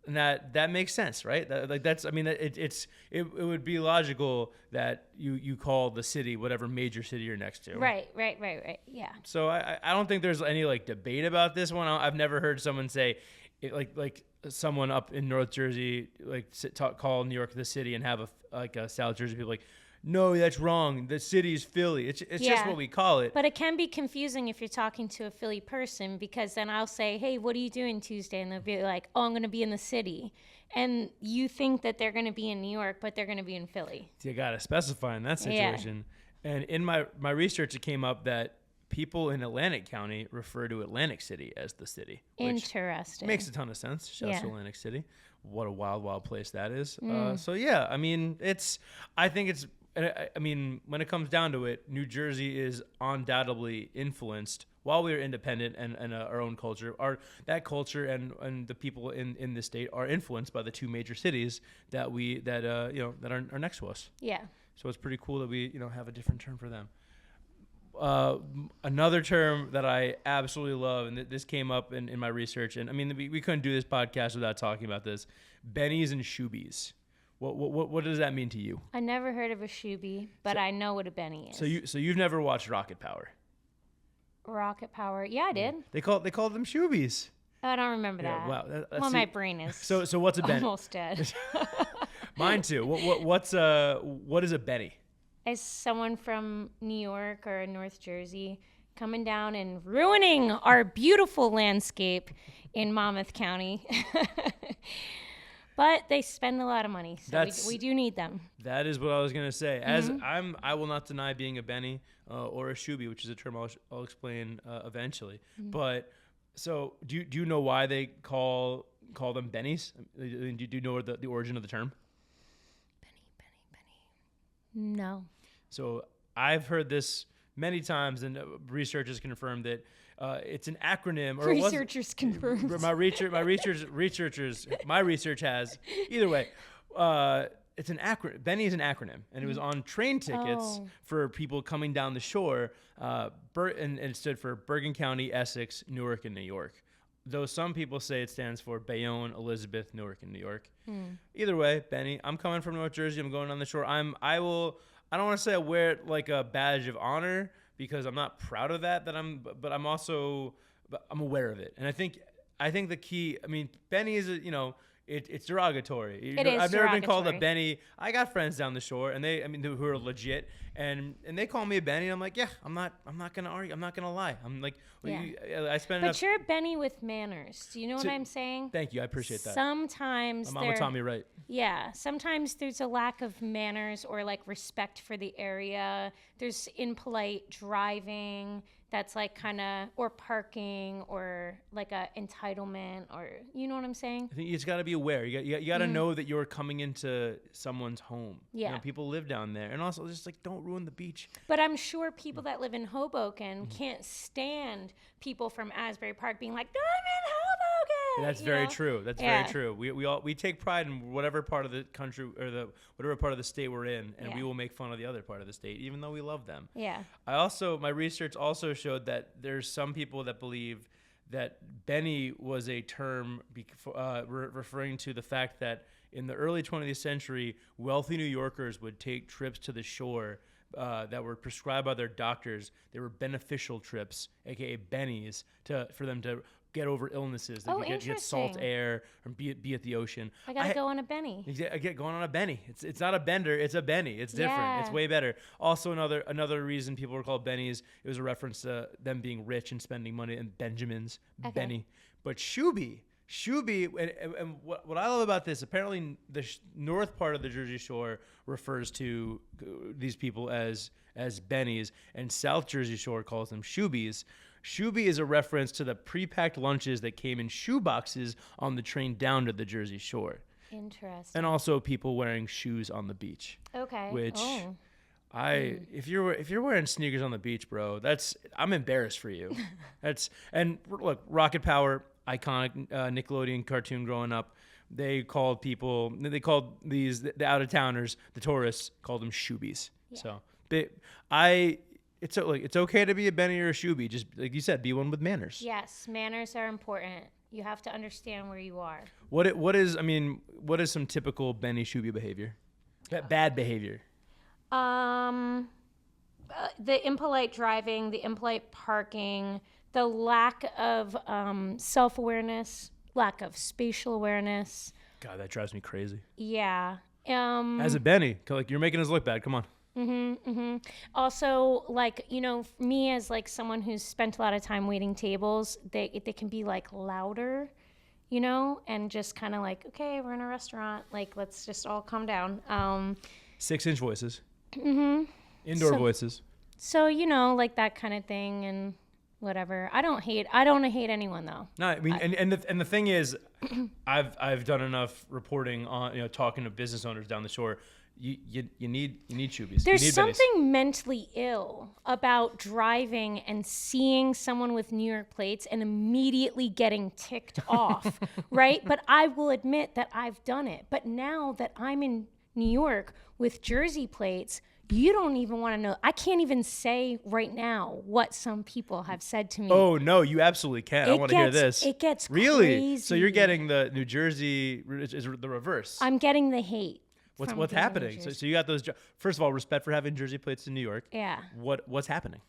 that makes sense, right? It would be logical that you call the city whatever major city you're next to. Right. Yeah. So I don't think there's any debate about this one. I've never heard someone say like someone up in North Jersey call New York the city and have a South Jersey people like, no, that's wrong. The city is Philly. It's just what we call it. But it can be confusing if you're talking to a Philly person, because then I'll say, hey, what are you doing Tuesday? And they'll be like, oh, I'm going to be in the city. And you think that they're going to be in New York, but they're going to be in Philly. So you got to specify in that situation. Yeah. And in my research, it came up that people in Atlantic County refer to Atlantic City as the city. Interesting. Makes a ton of sense. Shouts to Atlantic City. What a wild, wild place that is. So, yeah, I mean, when it comes down to it, New Jersey is undoubtedly influenced while we are independent and our own culture. That culture and the people in the state are influenced by the two major cities that are next to us. Yeah. So it's pretty cool that we have a different term for them. Another term that I absolutely love, and this came up in my research, and I mean we couldn't do this podcast without talking about this: Bennies and shubbies. What does that mean to you? I never heard of a shubie, but I know what a Bennie is. So you've never watched Rocket Power? Rocket Power, yeah, I did. They called them shubbies. I don't remember that. Wow, my brain is so what's a Bennie? Almost dead. Mine too. What is a Bennie? As someone from New York or North Jersey coming down and ruining our beautiful landscape in Monmouth County. But they spend a lot of money, so we do need them. That is what I was gonna say. As I will not deny being a Bennie or a shubie, which is a term I'll explain eventually. But so do you know why they call them Bennies? Do you know the origin of the term? Bennie. No. So I've heard this many times, and research has confirmed that it's an acronym. Or researchers confirmed. My research has. Either way, it's an acronym. Bennie is an acronym, and it was on train tickets for people coming down the shore. And it stood for Bergen County, Essex, Newark, and New York. Though some people say it stands for Bayonne, Elizabeth, Newark, and New York. Either way, Bennie, I'm coming from North Jersey. I'm going on the shore. I don't want to say I wear it like a badge of honor because I'm not proud of that. But I'm aware of it. And I think the key. I mean, Benny is it's derogatory. I've never been called a Benny. I got friends down the shore, and who are legit, and they call me a Benny. And I'm like, yeah, I'm not gonna argue. I'm not gonna lie. I'm like, I spend. But you're a Benny with manners. Do you know what I'm saying? Thank you. I appreciate that. Sometimes my mama taught me right. Yeah, sometimes there's a lack of manners or like respect for the area. There's impolite driving. That's like kind of, or parking, or like a entitlement, or you know what I'm saying? I think you just got to be aware. You got to know that you're coming into someone's home. Yeah. People live down there. And also just like, don't ruin the beach. But I'm sure people that live in Hoboken can't stand people from Asbury Park being like, I'm in Hoboken. That's very true. That's very true. We take pride in whatever part of the country or whatever part of the state we're in, and we will make fun of the other part of the state, even though we love them. Yeah. My research also showed that there's some people that believe that Benny was a term referring to the fact that in the early 20th century, wealthy New Yorkers would take trips to the shore that were prescribed by their doctors. They were beneficial trips, aka Bennies, for them to get over illnesses. They could get salt air or be at the ocean. I gotta go on a Benny. I get going on a Benny. It's not a bender, it's a Benny. It's different. Yeah. It's way better. Also, another reason people were called Bennies, it was a reference to them being rich and spending money, and Benjamins, Benny. But shubby, and what I love about this, apparently the north part of the Jersey Shore refers to these people as Bennies, and South Jersey Shore calls them shubbies. Shubby is a reference to the pre-packed lunches that came in shoe boxes on the train down to the Jersey Shore. Interesting. And also people wearing shoes on the beach. Okay. Which if you're wearing sneakers on the beach, bro, I'm embarrassed for you. And look, Rocket Power, iconic Nickelodeon cartoon growing up. They called these the out-of-towners, the tourists, called them shoobies. Yeah. So it's okay to be a Benny or a shubby. Just like you said, be one with manners. Yes, manners are important. You have to understand where you are. What is some typical Benny shubby behavior? Bad behavior. The impolite driving, the impolite parking, the lack of self-awareness, lack of spatial awareness. God, that drives me crazy. Yeah. As a Benny, like you're making us look bad. Come on. Also, like, me as like someone who's spent a lot of time waiting tables, they can be like louder, and just kind of like, okay, we're in a restaurant, like let's just all calm down. 6-inch voices. Indoor voices. So like that kind of thing, and whatever. I don't hate anyone though. No, I mean, and the thing is, I've done enough reporting on talking to business owners down the shore. You need shoobies. There's something mentally ill about driving and seeing someone with New York plates and immediately getting ticked off, right? But I will admit that I've done it. But now that I'm in New York with Jersey plates, you don't even want to know. I can't even say right now what some people have said to me. Oh, no, you absolutely can. I want to hear this. It gets really crazy. So you're getting the New Jersey is the reverse. I'm getting the hate. What's happening? So you got those. First of all, respect for having Jersey plates in New York. Yeah. What's happening?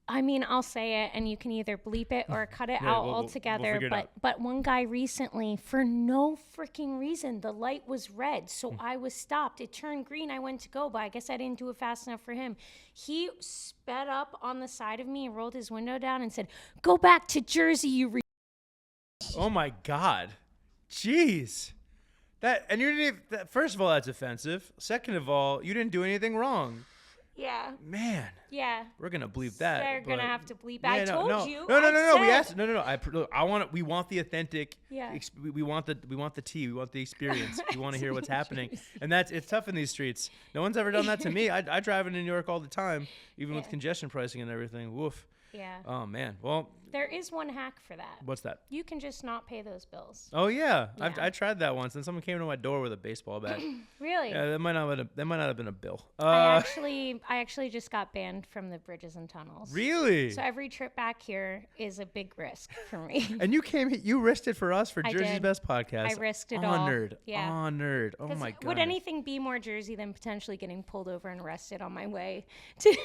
I mean, I'll say it, and you can either bleep it or cut it out altogether. But one guy recently, for no freaking reason, the light was red, so I was stopped. It turned green. I went to go, but I guess I didn't do it fast enough for him. He sped up on the side of me and rolled his window down and said, "Go back to Jersey, you." Oh my God, jeez. And you didn't even, first of all, that's offensive. Second of all, you didn't do anything wrong. Yeah. Man. Yeah. We're gonna bleep that. They're gonna have to bleep. Yeah, I told you. No. We asked. No. We want the authentic. Yeah. We want the tea. We want the experience. We want to hear what's happening. And it's tough in these streets. No one's ever done that to me. I drive in New York all the time, even with congestion pricing and everything. Woof. Yeah. Oh man. Well, There is one hack for that. What's that? You can just not pay those bills. Oh yeah, Yeah. I tried that once, and someone came to my door with a baseball bat. Really? Yeah, that might not have been a bill. I actually just got banned from the bridges and tunnels. Really? So every trip back here is a big risk for me. And you risked it for us for I Jersey's did. Best Podcast. I risked it all. Honored. Yeah. Honored. Oh 'Cause my god. would anything be more Jersey than potentially getting pulled over and arrested on my way to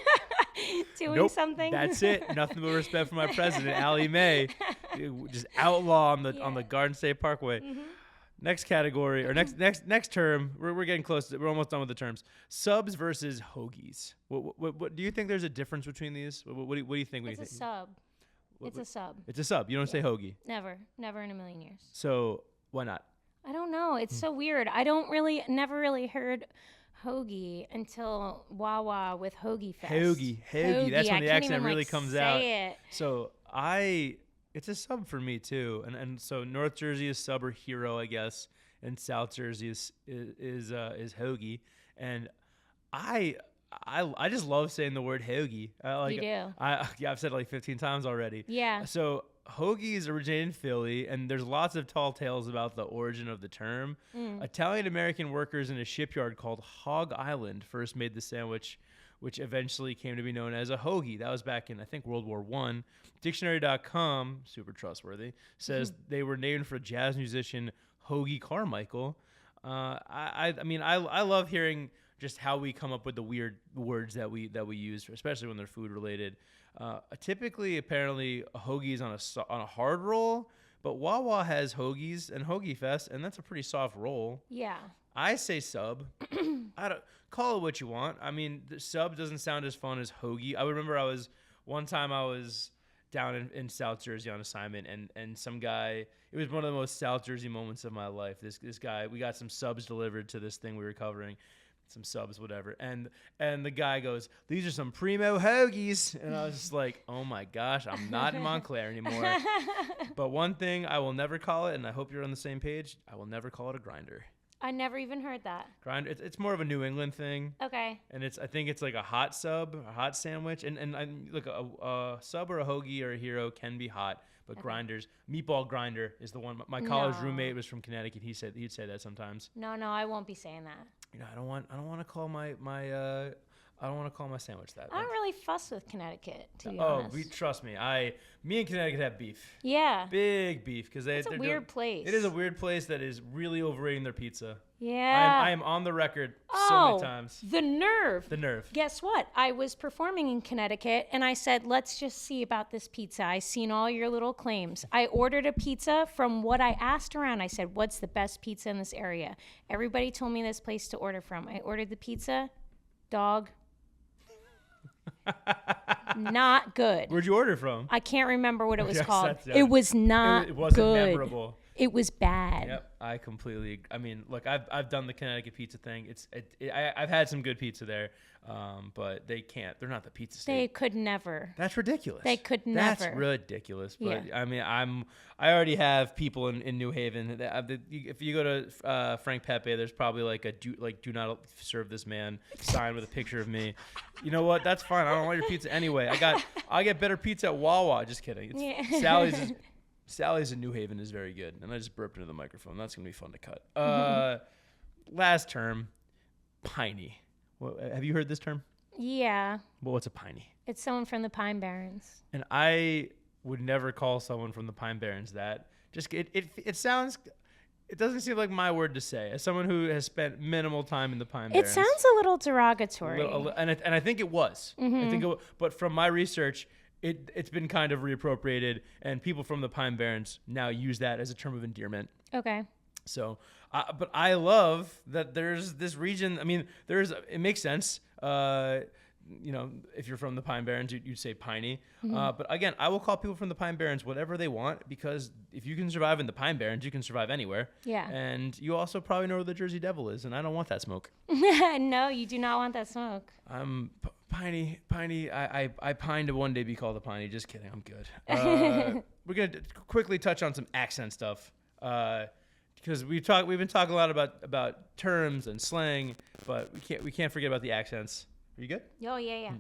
doing something? That's it. Nothing but respect for my president, Allie Mae. Just outlaw on the Garden State Parkway. Mm-hmm. Next category or next term. We're getting close. We're almost done with the terms. Subs versus hoagies. What do you think? There's a difference between these? What do you think? It's a sub. It's a sub. It's a sub. You don't say hoagie. Never in a million years. So why not? I don't know. It's so weird. Never really heard hoagie until Wawa with Hoagie Fest. Hoagie. That's when the accent really comes out. It. So it's a sub for me too, and so North Jersey is sub or hero, I guess, and South Jersey is hoagie, and I just love saying the word hoagie. You do. I've said it like 15 times already. Yeah. So hoagies originated in Philly, and there's lots of tall tales about the origin of the term. Italian-American workers in a shipyard called Hog Island first made the sandwich, which eventually came to be known as a hoagie. That was back in, I think, World War I. Dictionary.com, super trustworthy, says they were named for jazz musician Hoagie Carmichael. I mean, I love hearing just how we come up with the weird words that we use, especially when they're food related. Typically, apparently, a hoagie is on a hard roll, but Wawa has hoagies and Hoagie Fest, and that's a pretty soft roll. Yeah. I say sub. I don't call it what you want. I mean, the sub doesn't sound as fun as hoagie. I remember one time I was down in South Jersey on assignment, and some guy. It was one of the most South Jersey moments of my life. This guy, we got some subs delivered to this thing we were covering. Some subs, whatever, and the guy goes, "These are some primo hoagies," and I was just like, "Oh my gosh, I'm not in Montclair anymore." But one thing I will never call it, and I hope you're on the same page, I will never call it a grinder. I never even heard that. Grinder, it's more of a New England thing. Okay. And I think it's like a hot sub, a hot sandwich, and look, a sub or a hoagie or a hero can be hot, but grinders, meatball grinder is the one. My college roommate was from Connecticut. He'd say that sometimes. No, I won't be saying that. You know, I don't want to call my sandwich that. I don't really fuss with Connecticut, to be honest. Trust me. Me and Connecticut have beef. Yeah. Big beef because It's a weird place. It is a weird place that is really overrating their pizza. Yeah. I am on the record so many times. The nerve. The nerve. Guess what? I was performing in Connecticut and I said, let's just see about this pizza. I seen all your little claims. I ordered a pizza from what I asked around. I said, what's the best pizza in this area? Everybody told me this place to order from. I ordered the pizza. Dog. Not good. Where'd you order from? I can't remember what it was called. Yeah. It was not It wasn't good. memorable. It was bad. Yep, I completely. I mean, look, I've done the Connecticut pizza thing. I've had some good pizza there, but they can't. They're not the pizza state. They could never. That's ridiculous. They could never. That's ridiculous. But Yeah. I mean, I already have people in New Haven. If you go to Frank Pepe, there's probably like do not serve this man sign with a picture of me. You know what? That's fine. I don't want your pizza anyway. I get better pizza at Wawa. Just kidding. Sally's in New Haven is very good. And I just burped into the microphone. That's going to be fun to cut. Last term, piney. Have you heard this term? Yeah. Well, what's a piney? It's someone from the Pine Barrens. And I would never call someone from the Pine Barrens that. Just it sounds. It doesn't seem like my word to say. As someone who has spent minimal time in the Pine Barrens. It sounds a little derogatory. And I think it was. I think but from my research, it's been kind of reappropriated, and people from the Pine Barrens now use that as a term of endearment. Okay. So, but I love that there's this region. I mean, it makes sense. You know, if you're from the Pine Barrens, you'd say piney. But again, I will call people from the Pine Barrens whatever they want, because if you can survive in the Pine Barrens, you can survive anywhere. Yeah. And you also probably know where the Jersey Devil is, and I don't want that smoke. No, you do not want that smoke. I'm piney. I pine to one day be called a piney. Just kidding. I'm good. We're gonna quickly touch on some accent stuff. Because we've been talking a lot about terms and slang, but we can't forget about the accents. Are you good? Oh, yeah.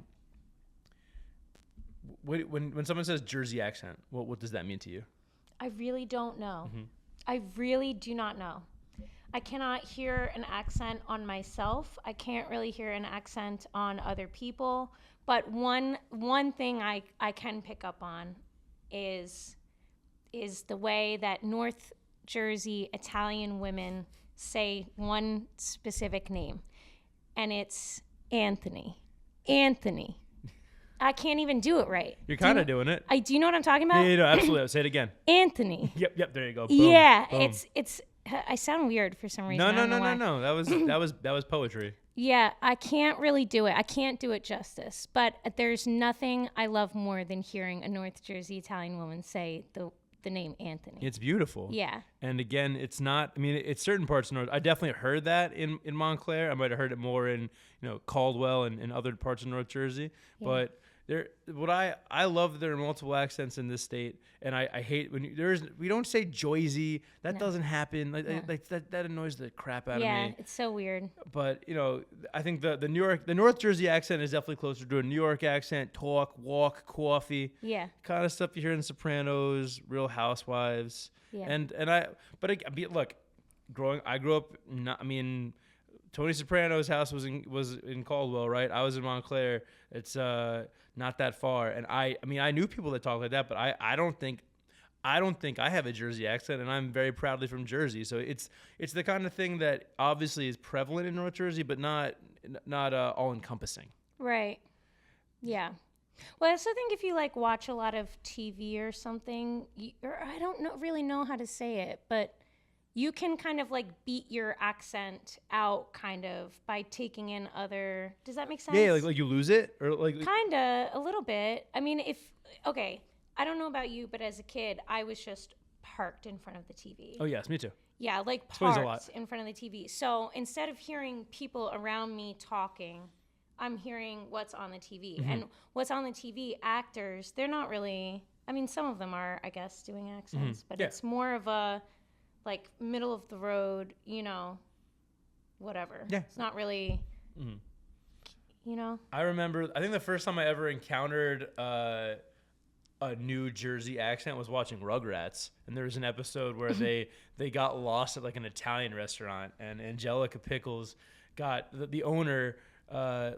when someone says Jersey accent, what does that mean to you? I really don't know. I really do not know. I cannot hear an accent on myself. I can't really hear an accent on other people. But one thing I can pick up on is the way that North Jersey Italian women say one specific name, and it's Anthony. Anthony. I can't even do it right. You're kind of doing it. Do you know what I'm talking about? Yeah, no, absolutely. Say it again. Anthony. Yep. There you go. Boom, yeah, boom. it's. I sound weird for some reason. No. That was poetry. Yeah, I can't really do it. I can't do it justice. But there's nothing I love more than hearing a North Jersey Italian woman say the name Anthony. It's beautiful. Yeah. And again, it's not. I mean, it's certain parts of North. I definitely heard that in Montclair. I might have heard it more in Caldwell and other parts of North Jersey. Yeah. But I love that there are multiple accents in this state, and I hate when we don't say Joyzy. That doesn't happen. Like that annoys the crap out of me. Yeah, it's so weird. But I think the North Jersey accent is definitely closer to a New York accent. Talk, walk, coffee. Yeah. Kind of stuff you hear in Sopranos, Real Housewives. Yeah. Look, I grew up. Tony Soprano's house was in Caldwell, right? I was in Montclair. It's not that far, and I knew people that talk like that, but I don't think I have a Jersey accent, and I'm very proudly from Jersey. So it's the kind of thing that obviously is prevalent in North Jersey, but not all encompassing. Right. Yeah. Well, I also think if you watch a lot of TV or something, or I don't really know how to say it, but you can kind of beat your accent out kind of by taking in other. Does that make sense? Yeah, like you lose it or kind of a little bit. I mean, I don't know about you, but as a kid, I was just parked in front of the TV. Oh yes, me too. Yeah, parked in front of the TV. So instead of hearing people around me talking, I'm hearing what's on the TV. Mm-hmm. And what's on the TV, actors, they're not really. I mean, some of them are, I guess, doing accents, but it's more of a middle of the road, whatever. Yeah. It's not really, I remember, I think the first time I ever encountered a New Jersey accent was watching Rugrats. And there was an episode where they got lost at an Italian restaurant, and Angelica Pickles got the owner, I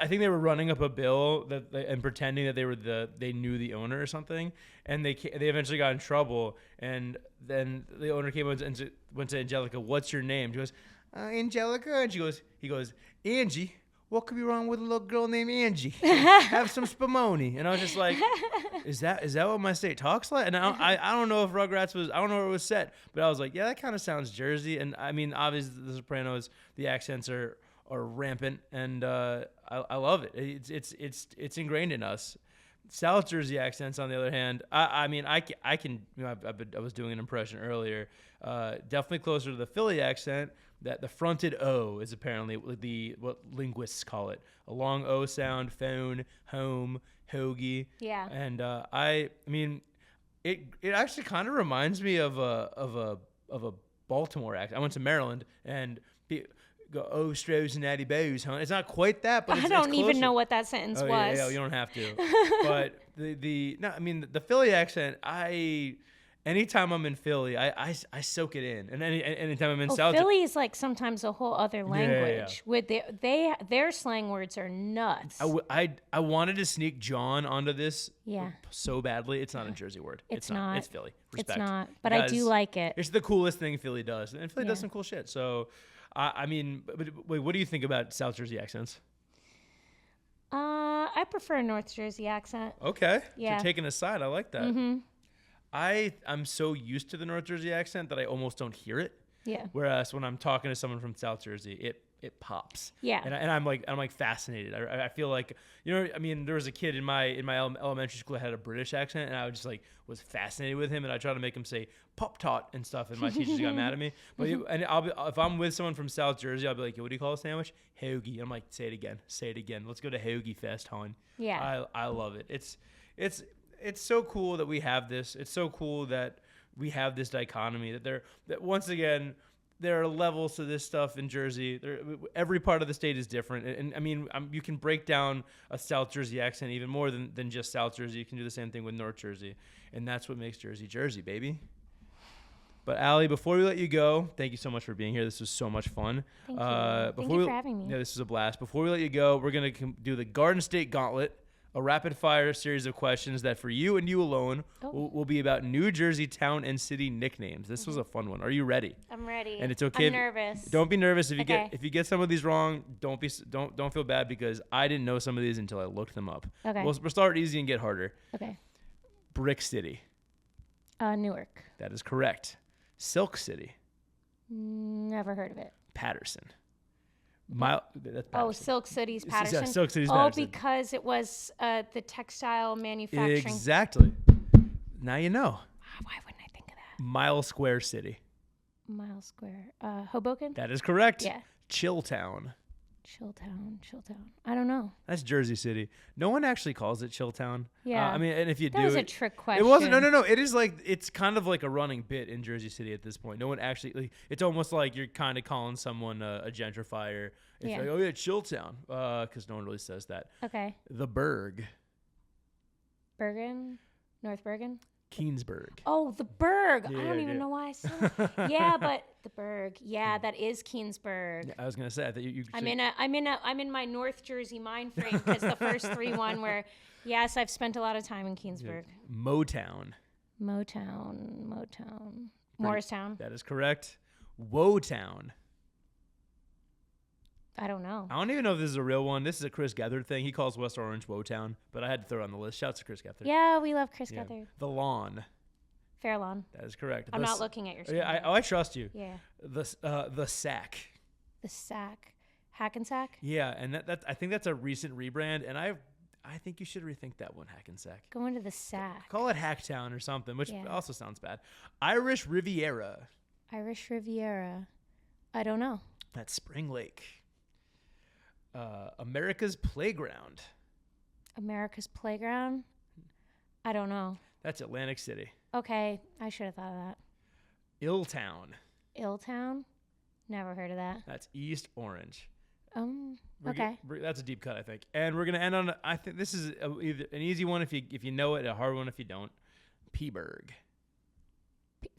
think they were running up a bill and pretending that they knew the owner or something, and they eventually got in trouble. And then the owner came and went to Angelica, "What's your name?" She goes, "Angelica," and he goes, "Angie. What could be wrong with a little girl named Angie? Have some spumoni." And I was just like, "Is that what my state talks like?" And I don't know if Rugrats was, I don't know where it was set, but I was like, "Yeah, that kind of sounds Jersey." And I mean, obviously, The Sopranos, the accents are rampant, and I love it. It's ingrained in us. South Jersey accents, on the other hand, I was doing an impression earlier. Definitely closer to the Philly accent. That the fronted O is apparently what linguists call it. A long O sound, phone, home, hoagie. Yeah. And it actually kind of reminds me of a Baltimore accent. I went to Maryland and go, "Oh, Strohs and Natty Bows, huh?" It's not quite that, but I don't even know what that sentence was. Yeah, you don't have to. But the Philly accent, anytime I'm in Philly, I soak it in, and anytime I'm in South. Philly is sometimes a whole other language. With their slang words are nuts. I wanted to sneak John onto this. Yeah. So badly. It's not a Jersey word. It's not. It's Philly. Respect. It's not. But I do like it. It's the coolest thing Philly does, and Philly does some cool shit. So. Wait, what do you think about South Jersey accents? I prefer a North Jersey accent. Okay. Yeah. So taking a side, I like that. Mm-hmm. I'm so used to the North Jersey accent that I almost don't hear it. Yeah. Whereas when I'm talking to someone from South Jersey, it pops. Yeah. And I'm fascinated. I feel like, there was a kid in my elementary school that had a British accent, and I was just was fascinated with him, and I tried to make him say Pop Tart and stuff, and my teachers got mad at me. But if I'm with someone from South Jersey, I'll be like, "What do you call a sandwich?" Hoagie. I'm like, "Say it again. Let's go to Hoagie Fest, hon." Yeah. I love it. It's so cool that we have this. It's so cool that we have this dichotomy that once again, there are levels to this stuff in Jersey. Every part of the state is different. And I mean, you can break down a South Jersey accent even more than just South Jersey. You can do the same thing with North Jersey. And that's what makes Jersey, Jersey, baby. But Allie, before we let you go, thank you so much for being here. This was so much fun. Thank you. Thank you for having me. Yeah, this was a blast. Before we let you go, we're going to do the Garden State Gauntlet, a rapid-fire series of questions that for you and you alone will be about New Jersey town and city nicknames. This was a fun one. Are you ready? I'm ready. And it's okay. I'm nervous. Don't be nervous if you get some of these wrong. Don't feel bad because I didn't know some of these until I looked them up. Okay. We'll start easy and get harder. Okay. Brick City. Newark. That is correct. Silk City. Never heard of it. Patterson. That's Patterson. Oh, Silk City's Patterson. Yeah, Silk City's Patterson. Oh, because it was the textile manufacturing. Exactly. Now you know. Why wouldn't I think of that? Mile Square City. Mile Square. Hoboken? That is correct. Yeah. Chilltown. Chilltown. I don't know. That's Jersey City. No one actually calls it Chilltown. Yeah. I mean, and if you that do, was a trick question. It wasn't. No. It is like it's kind of like a running bit in Jersey City at this point. No one actually. Like, it's almost like you're kind of calling someone a gentrifier. It's like, oh yeah, Chilltown, because no one really says that. Okay. The Berg. Bergen, North Bergen. Keensburg. Oh, the Berg. Yeah, I don't even know why I said that. Yeah, but the Berg. Yeah, that is Keensburg. Yeah, I was gonna say I thought you. I'm in my North Jersey mind frame because the first three were yes, I've spent a lot of time in Keensburg. Yeah. Motown. Morristown. That is correct. Woetown. I don't know. I don't even know if this is a real one. This is a Chris Gethard thing. He calls West Orange Woetown, but I had to throw it on the list. Shouts to Chris Gethard. Yeah, we love Chris Gethard. The Lawn. Fair Lawn. That is correct. I'm not looking at your screen. Yeah, I trust you. Yeah. The Sack. The Sack. Hackensack? Yeah, and that I think that's a recent rebrand, and I think you should rethink that one, Hackensack. Go into the Sack. Call it Hacktown or something, which also sounds bad. Irish Riviera. I don't know. That's Spring Lake. America's Playground. I don't know. That's Atlantic City. Okay, I should have thought of that. Illtown. Never heard of that. That's East Orange. Okay. That's a deep cut, I think. And we're gonna end on. I think this is either an easy one if you know it, a hard one if you don't. Peaburg.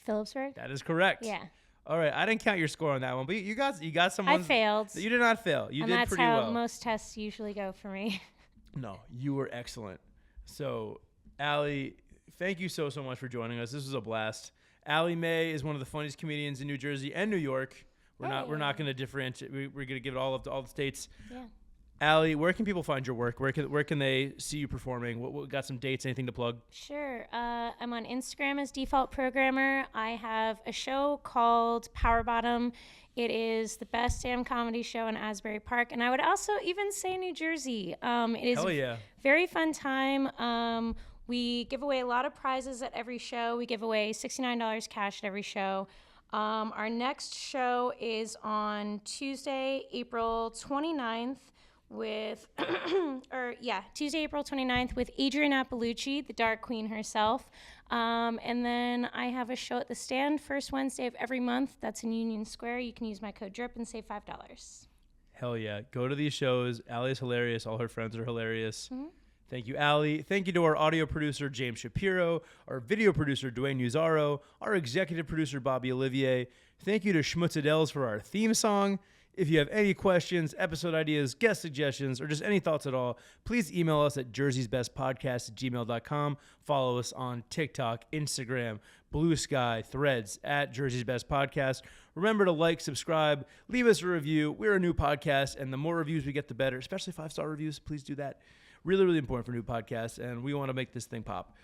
Phillipsburg. That is correct. Yeah. All right, I didn't count your score on that one, but you got some ones. I failed. You did not fail. You did pretty well. That's how most tests usually go for me. No, you were excellent. So, Allie, thank you so much for joining us. This was a blast. Allie Mae is one of the funniest comedians in New Jersey and New York. We're not going to differentiate. We're going to give it all up to all the states. Yeah. Allie, where can people find your work? Where can they see you performing? What got some dates? Anything to plug? Sure. I'm on Instagram as Default Programmer. I have a show called Power Bottom. It is the best damn comedy show in Asbury Park, and I would also even say New Jersey. It is a very fun time. We give away a lot of prizes at every show. We give away $69 cash at every show. Our next show is on Tuesday, April 29th. Tuesday, April 29th with Adrienne Appalucci, the Dark Queen herself. And then I have a show at the Stand first Wednesday of every month. That's in Union Square. You can use my code DRIP and save $5. Hell yeah. Go to these shows. Allie's hilarious. All her friends are hilarious. Mm-hmm. Thank you, Allie. Thank you to our audio producer, James Shapiro, our video producer, Dwayne Uzaro, our executive producer, Bobby Olivier. Thank you to Schmutzadels for our theme song. If you have any questions, episode ideas, guest suggestions, or just any thoughts at all, please email us at jerseysbestpodcast@gmail.com. Follow us on TikTok, Instagram, Blue Sky, Threads, at Jersey's Best Podcast. Remember to like, subscribe, leave us a review. We're a new podcast, and the more reviews we get, the better, especially 5-star reviews. Please do that. Really, really important for new podcasts, and we want to make this thing pop.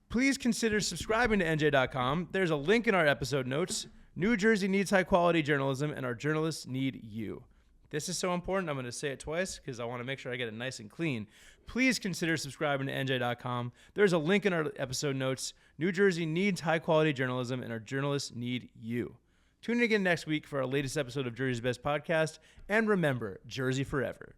Please consider subscribing to NJ.com. There's a link in our episode notes. New Jersey needs high-quality journalism, and our journalists need you. This is so important. I'm going to say it twice because I want to make sure I get it nice and clean. Please consider subscribing to NJ.com. There's a link in our episode notes. New Jersey needs high-quality journalism, and our journalists need you. Tune in again next week for our latest episode of Jersey's Best Podcast. And remember, Jersey forever.